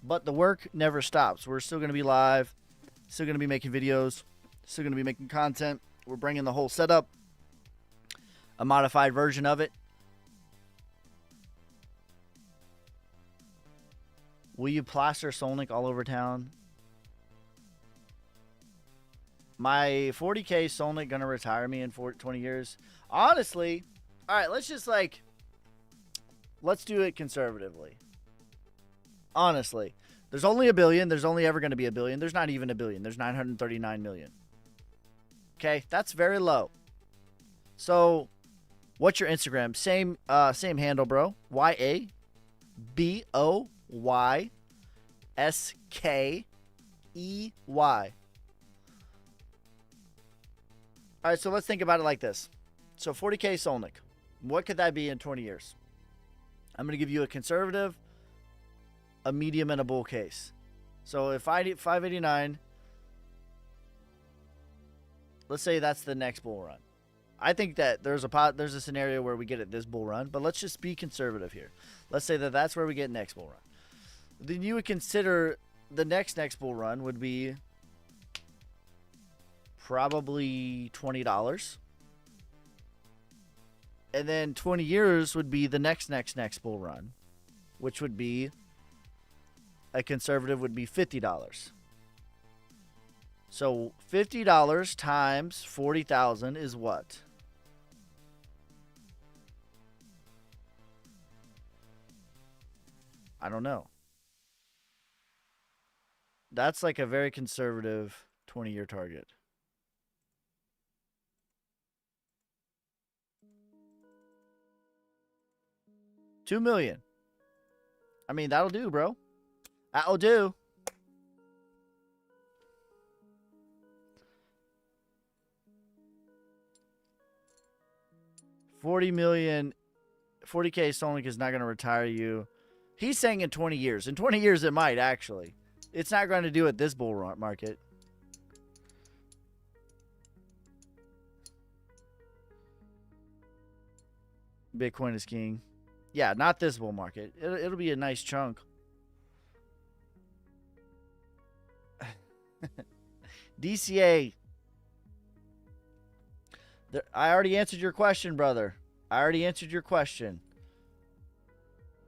But the work never stops. We're still going to be live. Still going to be making videos. Still going to be making content. We're bringing the whole setup. A modified version of it. Will you plaster Sonic all over town? My 40K Sonic gonna retire me in 20 years? Honestly, all right, let's do it conservatively. Honestly, there's only a billion. There's only ever going to be a billion. There's not even a billion. There's 939 million. Okay, that's very low. So, what's your Instagram? Same handle, bro. YABOYSKEY. All right, so let's think about it like this. So 40K Sonic. What could that be in 20 years? I'm going to give you a conservative, a medium, and a bull case. So if I did 589, let's say that's the next bull run. I think that there's a scenario where we get it this bull run, but let's just be conservative here. Let's say that that's where we get next bull run. Then you would consider the next bull run would be probably $20. And then 20 years would be the next bull run, which would be a conservative would be $50. So $50 times 40,000 is what? I don't know. That's like a very conservative 20-year target. $2 million. I mean, that'll do, bro. That'll do. $40 million. 40K Sonic is not going to retire you. He's saying in 20 years. In 20 years, it might, actually. It's not going to do it this bull market. Bitcoin is king. Yeah, not this bull market. It'll be a nice chunk. DCA. I already answered your question, brother. I already answered your question.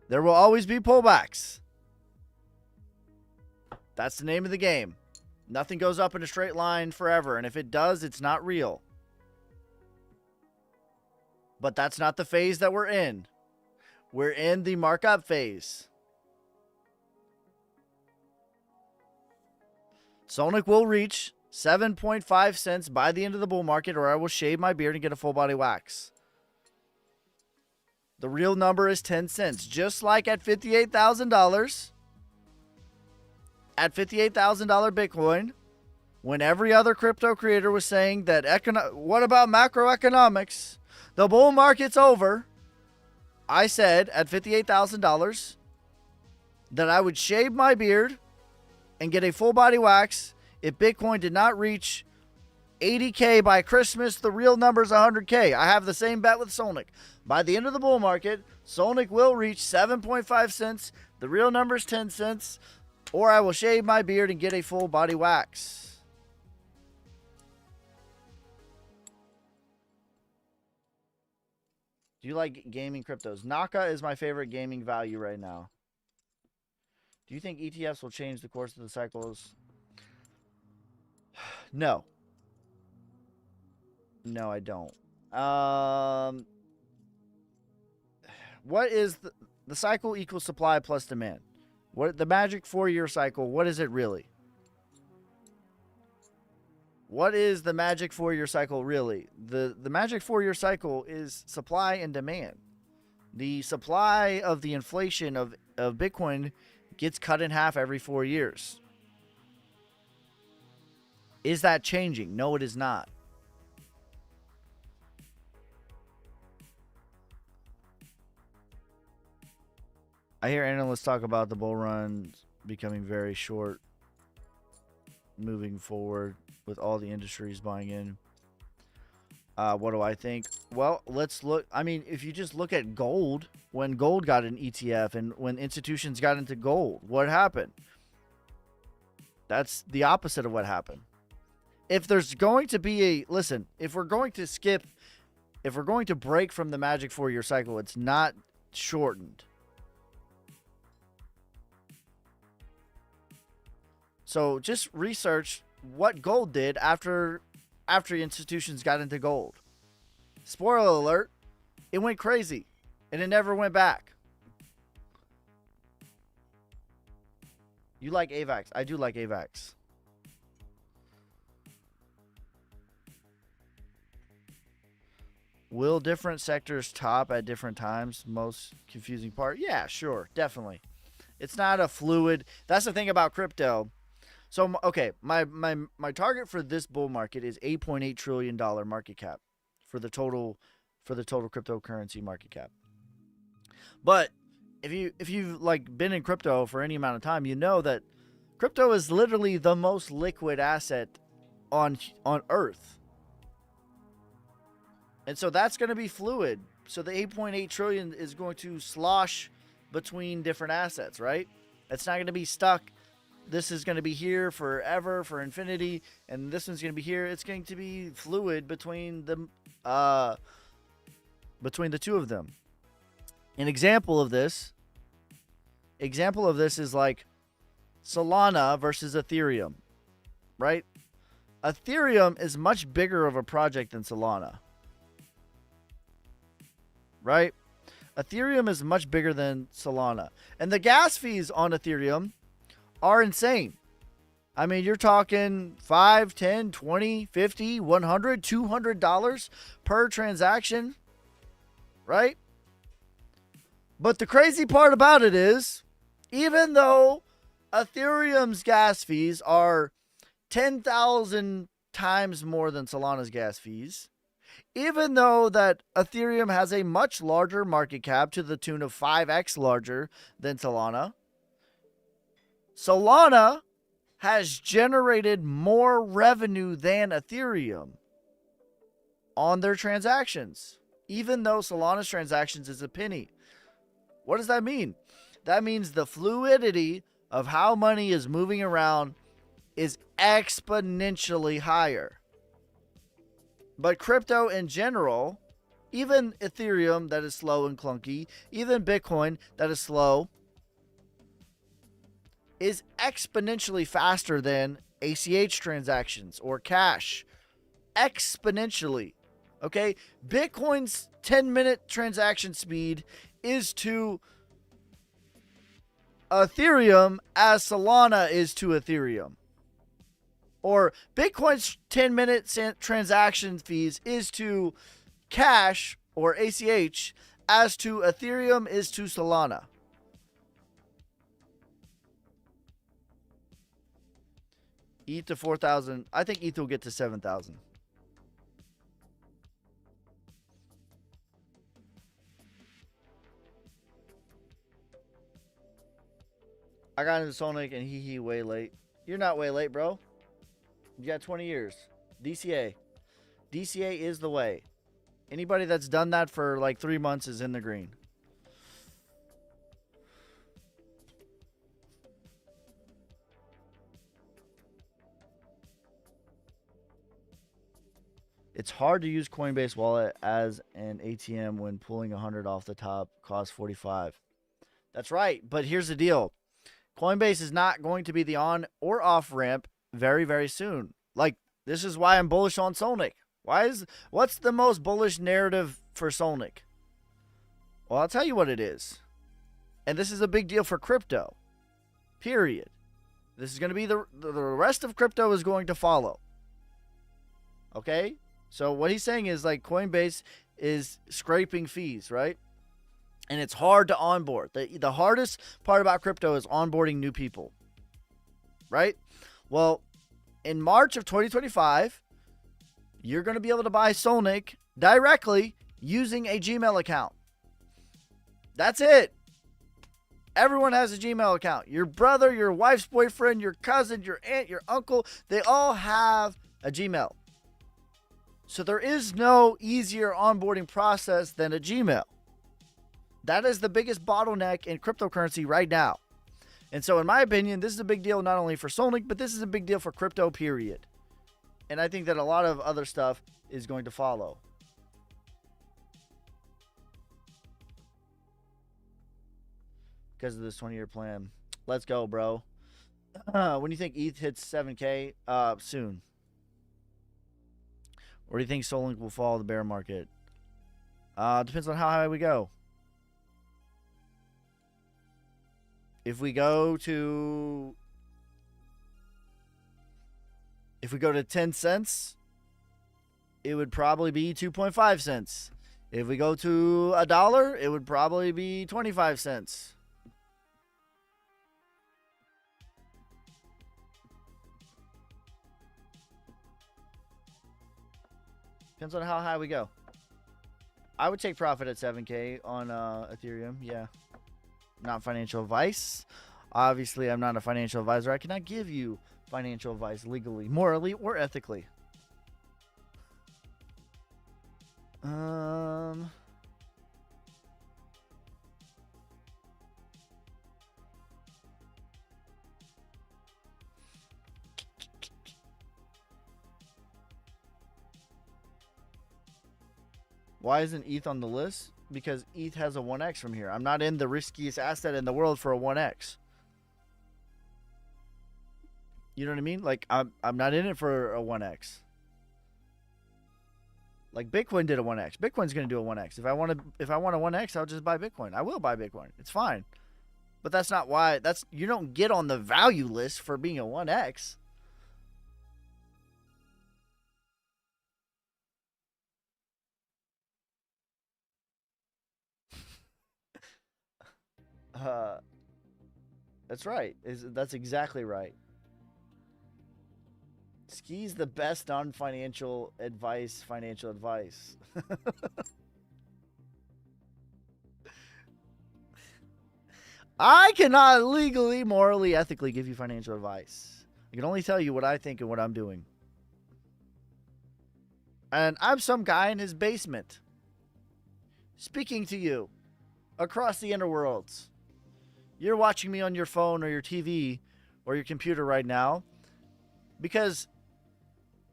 There will always be pullbacks. That's the name of the game. Nothing goes up in a straight line forever. And if it does, it's not real. But that's not the phase that we're in. We're in the markup phase. Sonic will reach 7.5 cents by the end of the bull market, or I will shave my beard and get a full body wax. The real number is 10 cents. Just like at $58,000. At $58,000 Bitcoin, when every other crypto creator was saying that what about macroeconomics? The bull market's over. I said at $58,000 that I would shave my beard and get a full body wax if Bitcoin did not reach 80K by Christmas. The real number is 100K. I have the same bet with Solnic. By the end of the bull market, Solnic will reach 7.5 cents. The real number is 10 cents. Or I will shave my beard and get a full body wax. Do you like gaming cryptos? Naka is my favorite gaming value right now. Do you think ETFs will change the course of the cycles? No. No, I don't. What is the cycle equals supply plus demand? What the magic 4-year cycle, what is it really? What is the magic 4-year cycle really? The magic 4-year cycle is supply and demand. The supply of the inflation of Bitcoin gets cut in half every 4 years. Is that changing? No, it is not. I hear analysts talk about the bull run becoming very short moving forward with all the industries buying in. What do I think? Well, let's look. I mean, if you just look at gold, when gold got an ETF and when institutions got into gold, what happened? That's the opposite of what happened. If there's going to be if we're going to break from the magic 4-year cycle, it's not shortened. So just research what gold did after institutions got into gold. Spoiler alert, it went crazy and it never went back. You like AVAX? I do like AVAX. Will different sectors top at different times? Most confusing part? Yeah, sure, definitely. It's not a fluid. That's the thing about crypto. So, okay, my target for this bull market is $8.8 trillion market cap for the total cryptocurrency market cap. But if you've like been in crypto for any amount of time, you know that crypto is literally the most liquid asset on Earth. And so that's going to be fluid. So the 8.8 trillion is going to slosh between different assets, right? It's not going to be stuck. This is going to be here forever, for infinity, and this one's going to be here. It's going to be fluid between the two of them. An example of this is like Solana versus Ethereum, right? Ethereum is much bigger of a project than Solana, right? Ethereum is much bigger than Solana, and the gas fees on Ethereum are insane. I mean, you're talking $5, $10, $20, $50, $100, $200 per transaction, right? But the crazy part about it is, even though Ethereum's gas fees are 10,000 times more than Solana's gas fees, even though that Ethereum has a much larger market cap to the tune of 5x larger than Solana, Solana has generated more revenue than Ethereum on their transactions, even though Solana's transactions is a penny. What does that mean? That means the fluidity of how money is moving around is exponentially higher. But crypto in general, even Ethereum that is slow and clunky, even Bitcoin that is slow, is exponentially faster than ACH transactions or cash. Exponentially. Okay? Bitcoin's 10-minute transaction speed is to Ethereum as Solana is to Ethereum. Or Bitcoin's 10-minute transaction fees is to cash or ACH as to Ethereum is to Solana. ETH to 4,000. I think ETH will get to 7,000. I got into Sonic and he way late. You're not way late, bro. You got 20 years. DCA. DCA is the way. Anybody that's done that for like 3 months is in the green. It's hard to use Coinbase Wallet as an ATM when pulling 100 off the top costs 45. That's right, but here's the deal. Coinbase is not going to be the on or off ramp very, very soon. Like, this is why I'm bullish on Solnic. What's the most bullish narrative for Solnic? Well, I'll tell you what it is. And this is a big deal for crypto. Period. This is going to be the rest of crypto is going to follow. Okay? So what he's saying is like Coinbase is scraping fees, right? And it's hard to onboard. The hardest part about crypto is onboarding new people, right? Well, in March of 2025, you're going to be able to buy Solnic directly using a Gmail account. That's it. Everyone has a Gmail account. Your brother, your wife's boyfriend, your cousin, your aunt, your uncle, they all have a Gmail. So there is no easier onboarding process than a Gmail. That is the biggest bottleneck in cryptocurrency right now. And so in my opinion, this is a big deal not only for Solnic, but this is a big deal for crypto, period. And I think that a lot of other stuff is going to follow. Because of this 20-year plan. Let's go, bro. When do you think ETH hits 7K? Soon. Or do you think Solnic will follow the bear market? Depends on how high we go. If we go to 10 cents, it would probably be 2.5 cents. If we go to $1, it would probably be 25 cents. Depends on how high we go. I would take profit at 7K on Ethereum. Yeah. Not financial advice. Obviously, I'm not a financial advisor. I cannot give you financial advice legally, morally, or ethically. Why isn't ETH on the list? Because ETH has a 1x from here. I'm not in the riskiest asset in the world for a 1x. You know what I mean? Like, I'm not in it for a 1x. Like, Bitcoin did a 1x. Bitcoin's going to do a 1x. If I want a 1x, I'll just buy Bitcoin. I will buy Bitcoin. It's fine. But that's not why. You don't get on the value list for being a 1x. That's right. That's exactly right. Ski's the best on financial advice. I cannot legally, morally, ethically give you financial advice. I can only tell you what I think and what I'm doing. And I'm some guy in his basement speaking to you across the interworlds. You're watching me on your phone or your TV or your computer right now because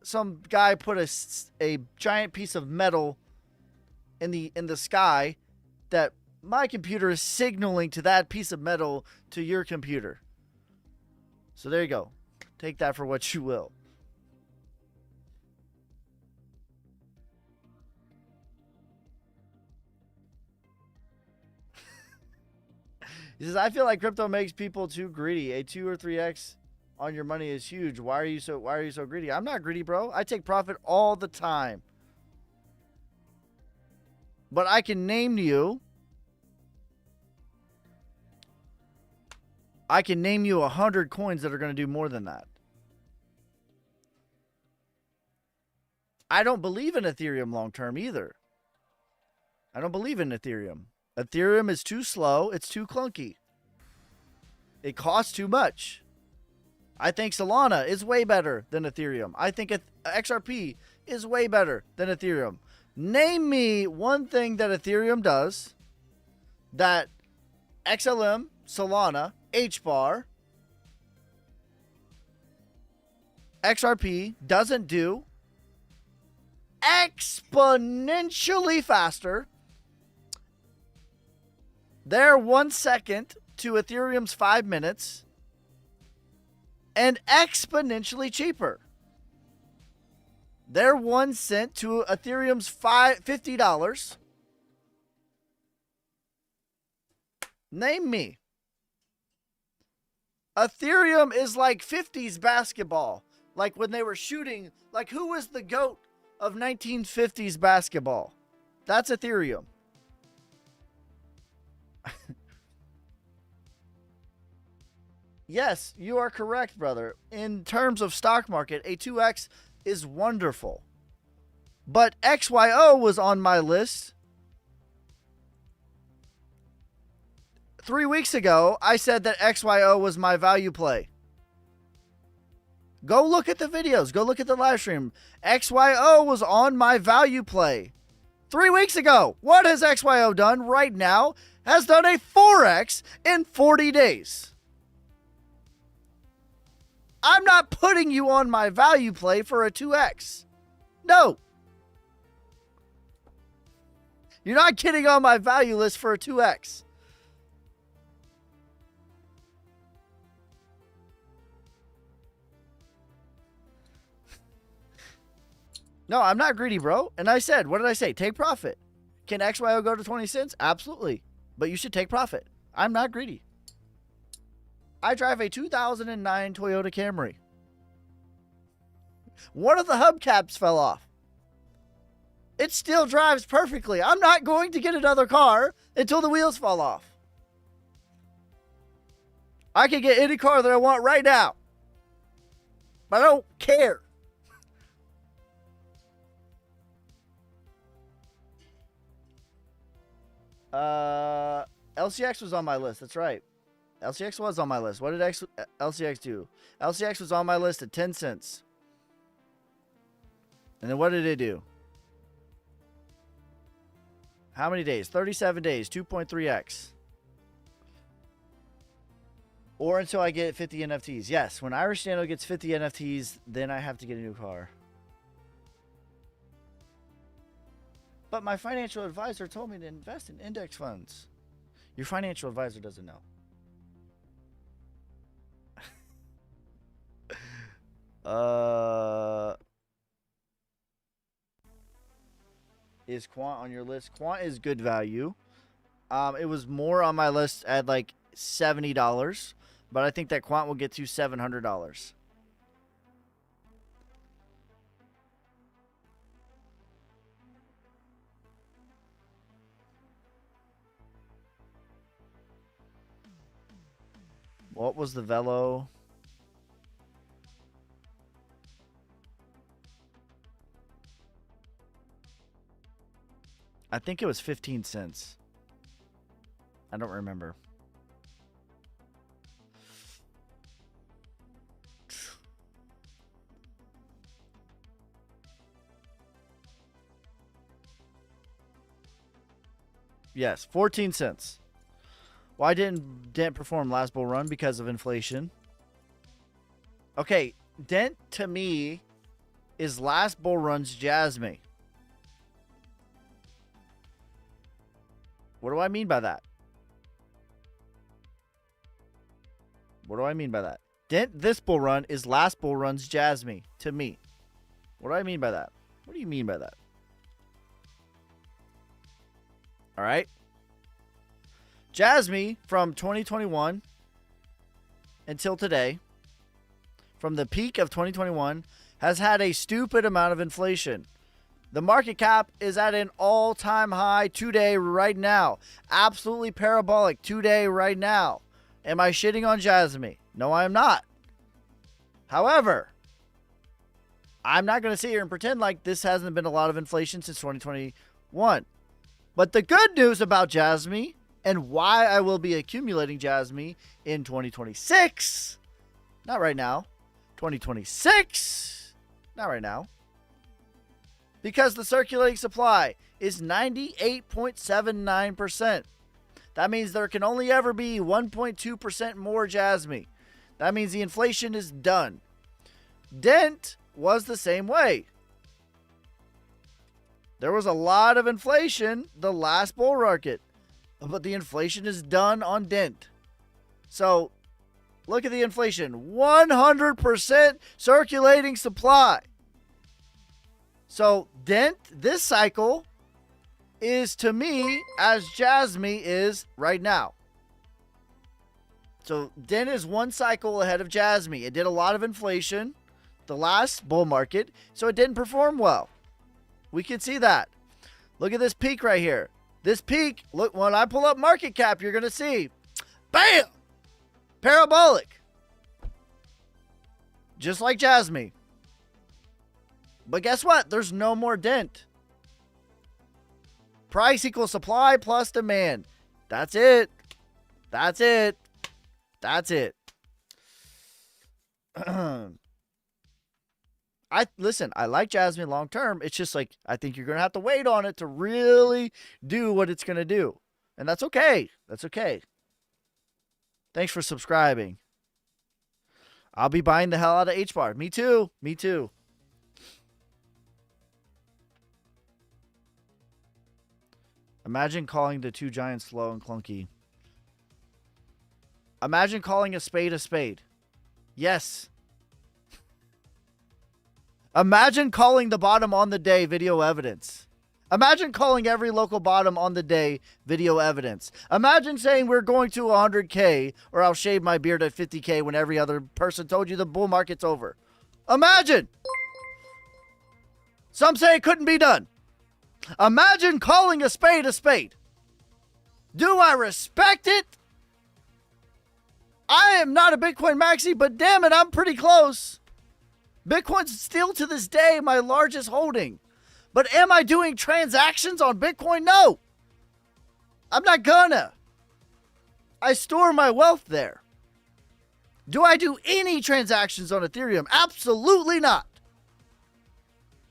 some guy put a giant piece of metal in the sky that my computer is signaling to that piece of metal to your computer. So there you go. Take that for what you will. He says, I feel like crypto makes people too greedy. A 2 or 3x on your money is huge. Why are you so greedy? I'm not greedy, bro. I take profit all the time. But I can name you 100 coins that are going to do more than that. I don't believe in Ethereum long term either. I don't believe in Ethereum. Ethereum is too slow. It's too clunky. It costs too much. I think Solana is way better than Ethereum. I think XRP is way better than Ethereum. Name me one thing that Ethereum does that XLM, Solana, HBAR, XRP doesn't do exponentially faster. They're 1 second to Ethereum's 5 minutes and exponentially cheaper. They're 1 cent to Ethereum's $50. Name me. Ethereum is like 50s basketball. Like when they were shooting, like who was the GOAT of 1950s basketball? That's Ethereum. Yes, you are correct, brother. In terms of stock market, a 2x is wonderful. But XYO was on my list 3 weeks ago. I said that XYO was my value play. Go look at the videos. Go look at the live stream. XYO was on my value play 3 weeks ago. What has XYO done right now? Has done a 4x in 40 days. I'm not putting you on my value play for a 2x. No. You're not getting on my value list for a 2x. No, I'm not greedy, bro. And I said, what did I say? Take profit. Can XYO go to 20 cents? Absolutely. But you should take profit. I'm not greedy. I drive a 2009 Toyota Camry. One of the hubcaps fell off. It still drives perfectly. I'm not going to get another car until the wheels fall off. I can get any car that I want right now. But I don't care. LCX was on my list. That's right. LCX was on my list. What did LCX do? LCX was on my list at 10 cents. And then what did it do? How many days? 37 days. 2.3x. Or until I get 50 NFTs. Yes, when Irish Nano gets 50 NFTs, then I have to get a new car. But my financial advisor told me to invest in index funds. Your financial advisor doesn't know. Is Quant on your list? Quant is good value. It was more on my list at like $70, but I think that Quant will get to $700. What was the Velo? I think it was 15 cents. I don't remember. Yes, 14 cents. Why didn't perform last bull run? Because of inflation. Okay, Dent to me is last bull run's Jasmine. What do I mean by that? What do I mean by that? Dent this bull run is last bull run's Jasmine to me. What do I mean by that? What do you mean by that? All right. Jasmine from 2021 until today, from the peak of 2021, has had a stupid amount of inflation. The market cap is at an all-time high today right now. Absolutely parabolic today right now. Am I shitting on Jasmine? No, I am not. However, I'm not going to sit here and pretend like this hasn't been a lot of inflation since 2021. But the good news about Jasmine and why I will be accumulating Jasmine in 2026, not right now, 2026, not right now, because the circulating supply is 98.79%. That means there can only ever be 1.2% more Jasmine. That means the inflation is done. Dent was the same way. There was a lot of inflation the last bull market, but the inflation is done on Dent. So look at the inflation, 100% circulating supply. So Dent this cycle is to me as Jasmine is right now. So Dent is one cycle ahead of Jasmine. It did a lot of inflation the last bull market, so it didn't perform well. We can see that. Look at this peak right here. This peak, look, when I pull up market cap, you're going to see, bam, parabolic. Just like Jasmine. But guess what? There's no more Dent. Price equals supply plus demand. That's it. That's it. That's it. Listen, I like Jasmine long term. It's just like, I think you're going to have to wait on it to really do what it's going to do. And that's okay. That's okay. Thanks for subscribing. I'll be buying the hell out of H-bar. Me too. Me too. Imagine calling the two giants slow and clunky. Imagine calling a spade a spade. Yes. Imagine calling the bottom on the day video evidence. Imagine calling every local bottom on the day video evidence. Imagine saying we're going to 100K or I'll shave my beard at 50K when every other person told you the bull market's over. Imagine. Some say it couldn't be done. Imagine calling a spade a spade. Do I respect it? I am not a Bitcoin maxi, but damn it, I'm pretty close. Bitcoin's still to this day my largest holding. But am I doing transactions on Bitcoin? No. I'm not gonna. I store my wealth there. Do I do any transactions on Ethereum? Absolutely not.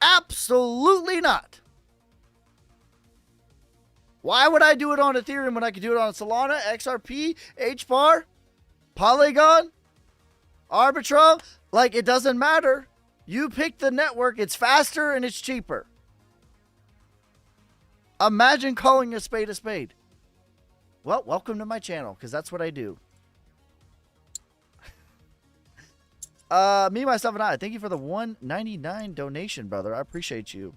Absolutely not. Why would I do it on Ethereum when I could do it on Solana, XRP, HBAR, Polygon, Arbitrum? Like, it doesn't matter. You pick the network. It's faster and it's cheaper. Imagine calling a spade a spade. Well, welcome to my channel, because that's what I do. Me, myself, and I. Thank you for the $1.99 donation, brother. I appreciate you.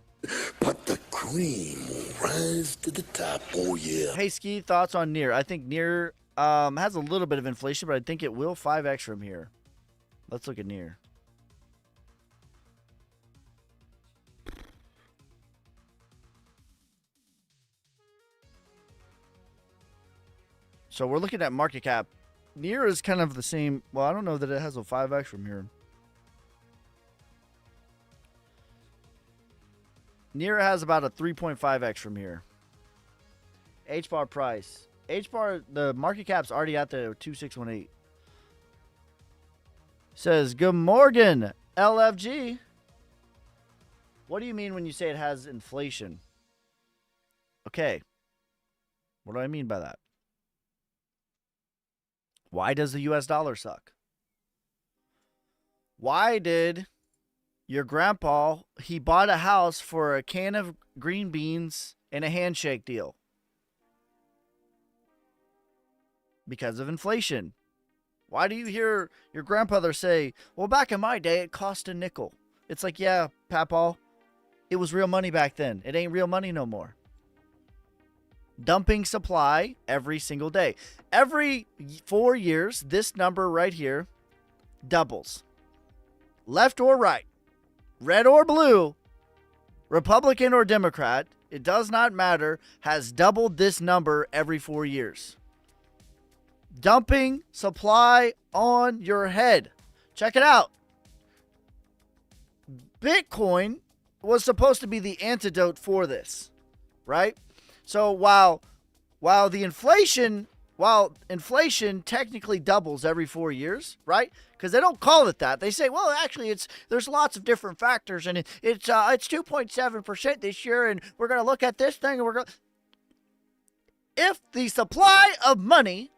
But the cream will rise to the top, oh yeah. Hey, Ski, thoughts on NEAR? I think NEAR has a little bit of inflation, but I think it will 5x from here. Let's look at NEAR. So we're looking at market cap. NEAR is kind of the same. Well, I don't know that it has a 5x from here. NEAR has about a 3.5x from here. HBAR price. HBAR, the market cap's already at the 2618. Says, good morning, LFG. What do you mean when you say it has inflation? Okay. What do I mean by that? Why does the US dollar suck? Why did your grandpa, he bought a house for a can of green beans and a handshake deal? Because of inflation. Why do you hear your grandfather say, well, back in my day, it cost a nickel? It's like, yeah, Papaw, it was real money back then. It ain't real money no more. Dumping supply every single day. Every 4 years, this number right here doubles. Left or right, red or blue, Republican or Democrat, it does not matter, has doubled this number every 4 years. Dumping supply on your head. Check it out. Bitcoin was supposed to be the antidote for this, right? So while inflation technically doubles every 4 years, right? Because they don't call it that. They say, well, actually, there's lots of different factors, and it's 2.7% this year, and we're going to look at this thing, and we're going. If the supply of money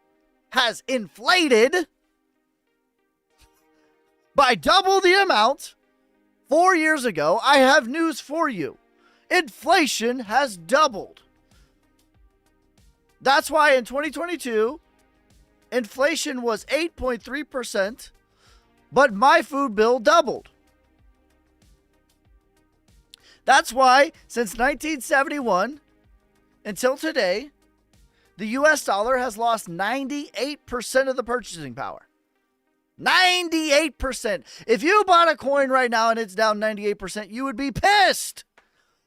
has inflated by double the amount 4 years ago, I have news for you. Inflation has doubled. That's why in 2022, inflation was 8.3%, but my food bill doubled. That's why since 1971 until today, the US dollar has lost 98% of the purchasing power. 98%. If you bought a coin right now and it's down 98%, you would be pissed.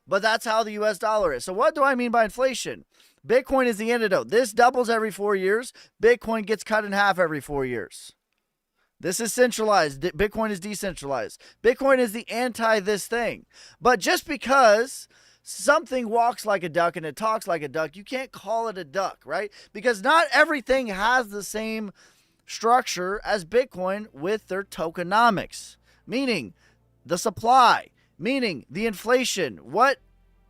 But that's how the US dollar is. So what do I mean by inflation? Bitcoin is the antidote. This doubles every 4 years. Bitcoin gets cut in half every 4 years. This is centralized. Bitcoin is decentralized. Bitcoin is the anti this thing. But just because something walks like a duck and it talks like a duck, you can't call it a duck, right? Because not everything has the same structure as Bitcoin with their tokenomics, meaning the supply, meaning the inflation, what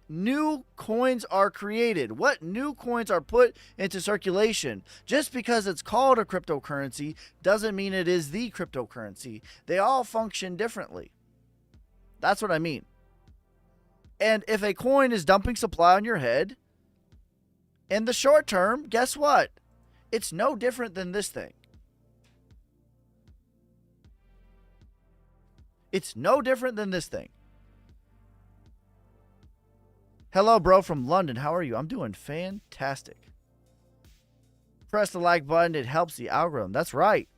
new coins are created, what new coins are put into circulation. Just because it's called a cryptocurrency doesn't mean it is the cryptocurrency. They all function differently. That's what I mean. And if a coin is dumping supply on your head, in the short term, guess what? It's no different than this thing. It's no different than this thing. Hello, bro, from London. How are you? I'm doing fantastic. Press the like button. It helps the algorithm. That's right.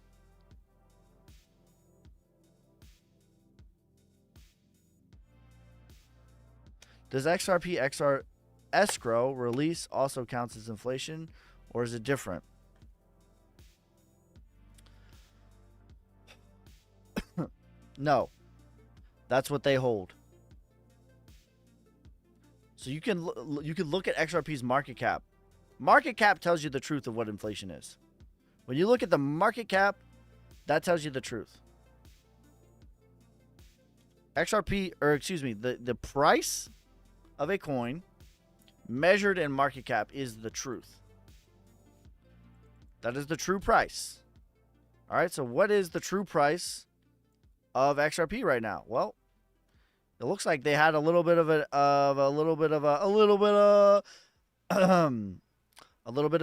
Does XRP escrow release also counts as inflation, or is it different? No. That's what they hold. So you can look at XRP's market cap. Market cap tells you the truth of what inflation is. When you look at the market cap, that tells you the truth. The price of a coin measured in market cap is the truth. That is the true price. All right, so what is the true price of XRP right now? Well, it looks like they had a little bit of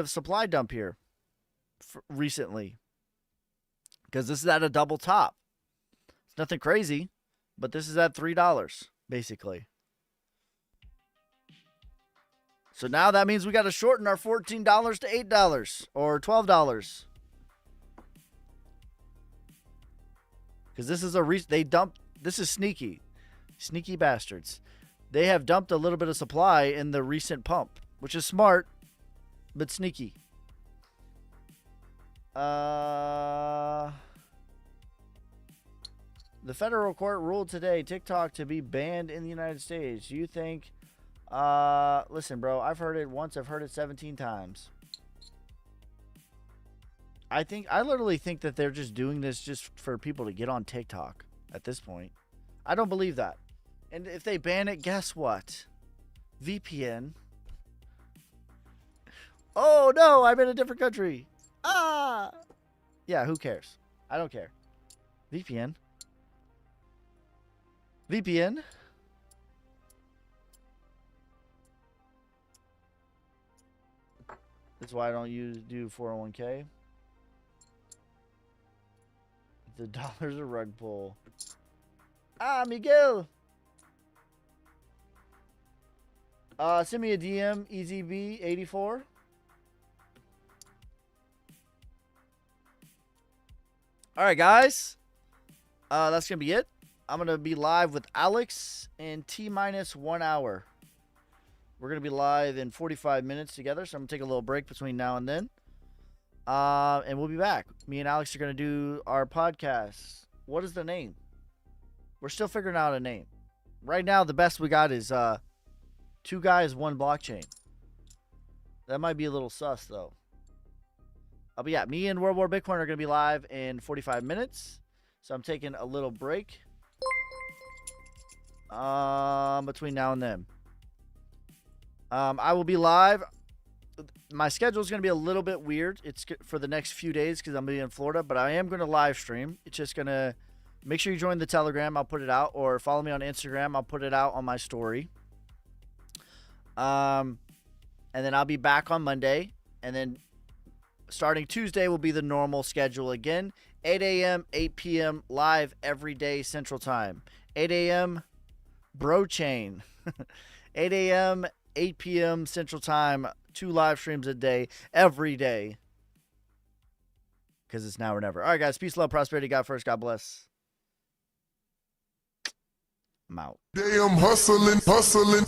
supply dump here recently, because this is at a double top. It's nothing crazy, but this is at $3 basically. So now that means we got to shorten our $14 to $8 or $12, because this is this is sneaky. Sneaky bastards. They have dumped a little bit of supply in the recent pump, which is smart, but sneaky. The federal court ruled today TikTok to be banned in the United States. You think, listen, bro, I've heard it once, I've heard it 17 times. I literally think that they're just doing this just for people to get on TikTok at this point. I don't believe that. And if they ban it, guess what? VPN. Oh no, I'm in a different country. Yeah, who cares? I don't care. VPN. That's why I don't do 401k. The dollar's a rug pull. Miguel. Send me a DM, EZB84. Alright, guys. That's going to be it. I'm going to be live with Alex in T-minus 1 hour. We're going to be live in 45 minutes together, so I'm going to take a little break between now and then. And we'll be back. Me and Alex are going to do our podcast. What is the name? We're still figuring out a name. right now, the best we got is 2 guys, 1 blockchain. That might be a little sus, though. But yeah, me and World War Bitcoin are going to be live in 45 minutes. So I'm taking a little break between now and then. I will be live. My schedule is going to be a little bit weird. It's for the next few days because I'm going to be in Florida. But I am going to live stream. It's just going to... Make sure you join the Telegram. I'll put it out. Or follow me on Instagram. I'll put it out on my story. And then I'll be back on Monday. And then starting Tuesday will be the normal schedule again. 8 a.m., 8 p.m. live every day Central Time. 8 a.m. Bro Chain. 8 a.m., 8 p.m. Central Time. 2 live streams a day every day. Because it's now or never. All right, guys. Peace, love, prosperity. God first. God bless. I'm out. Damn hustling, hustling.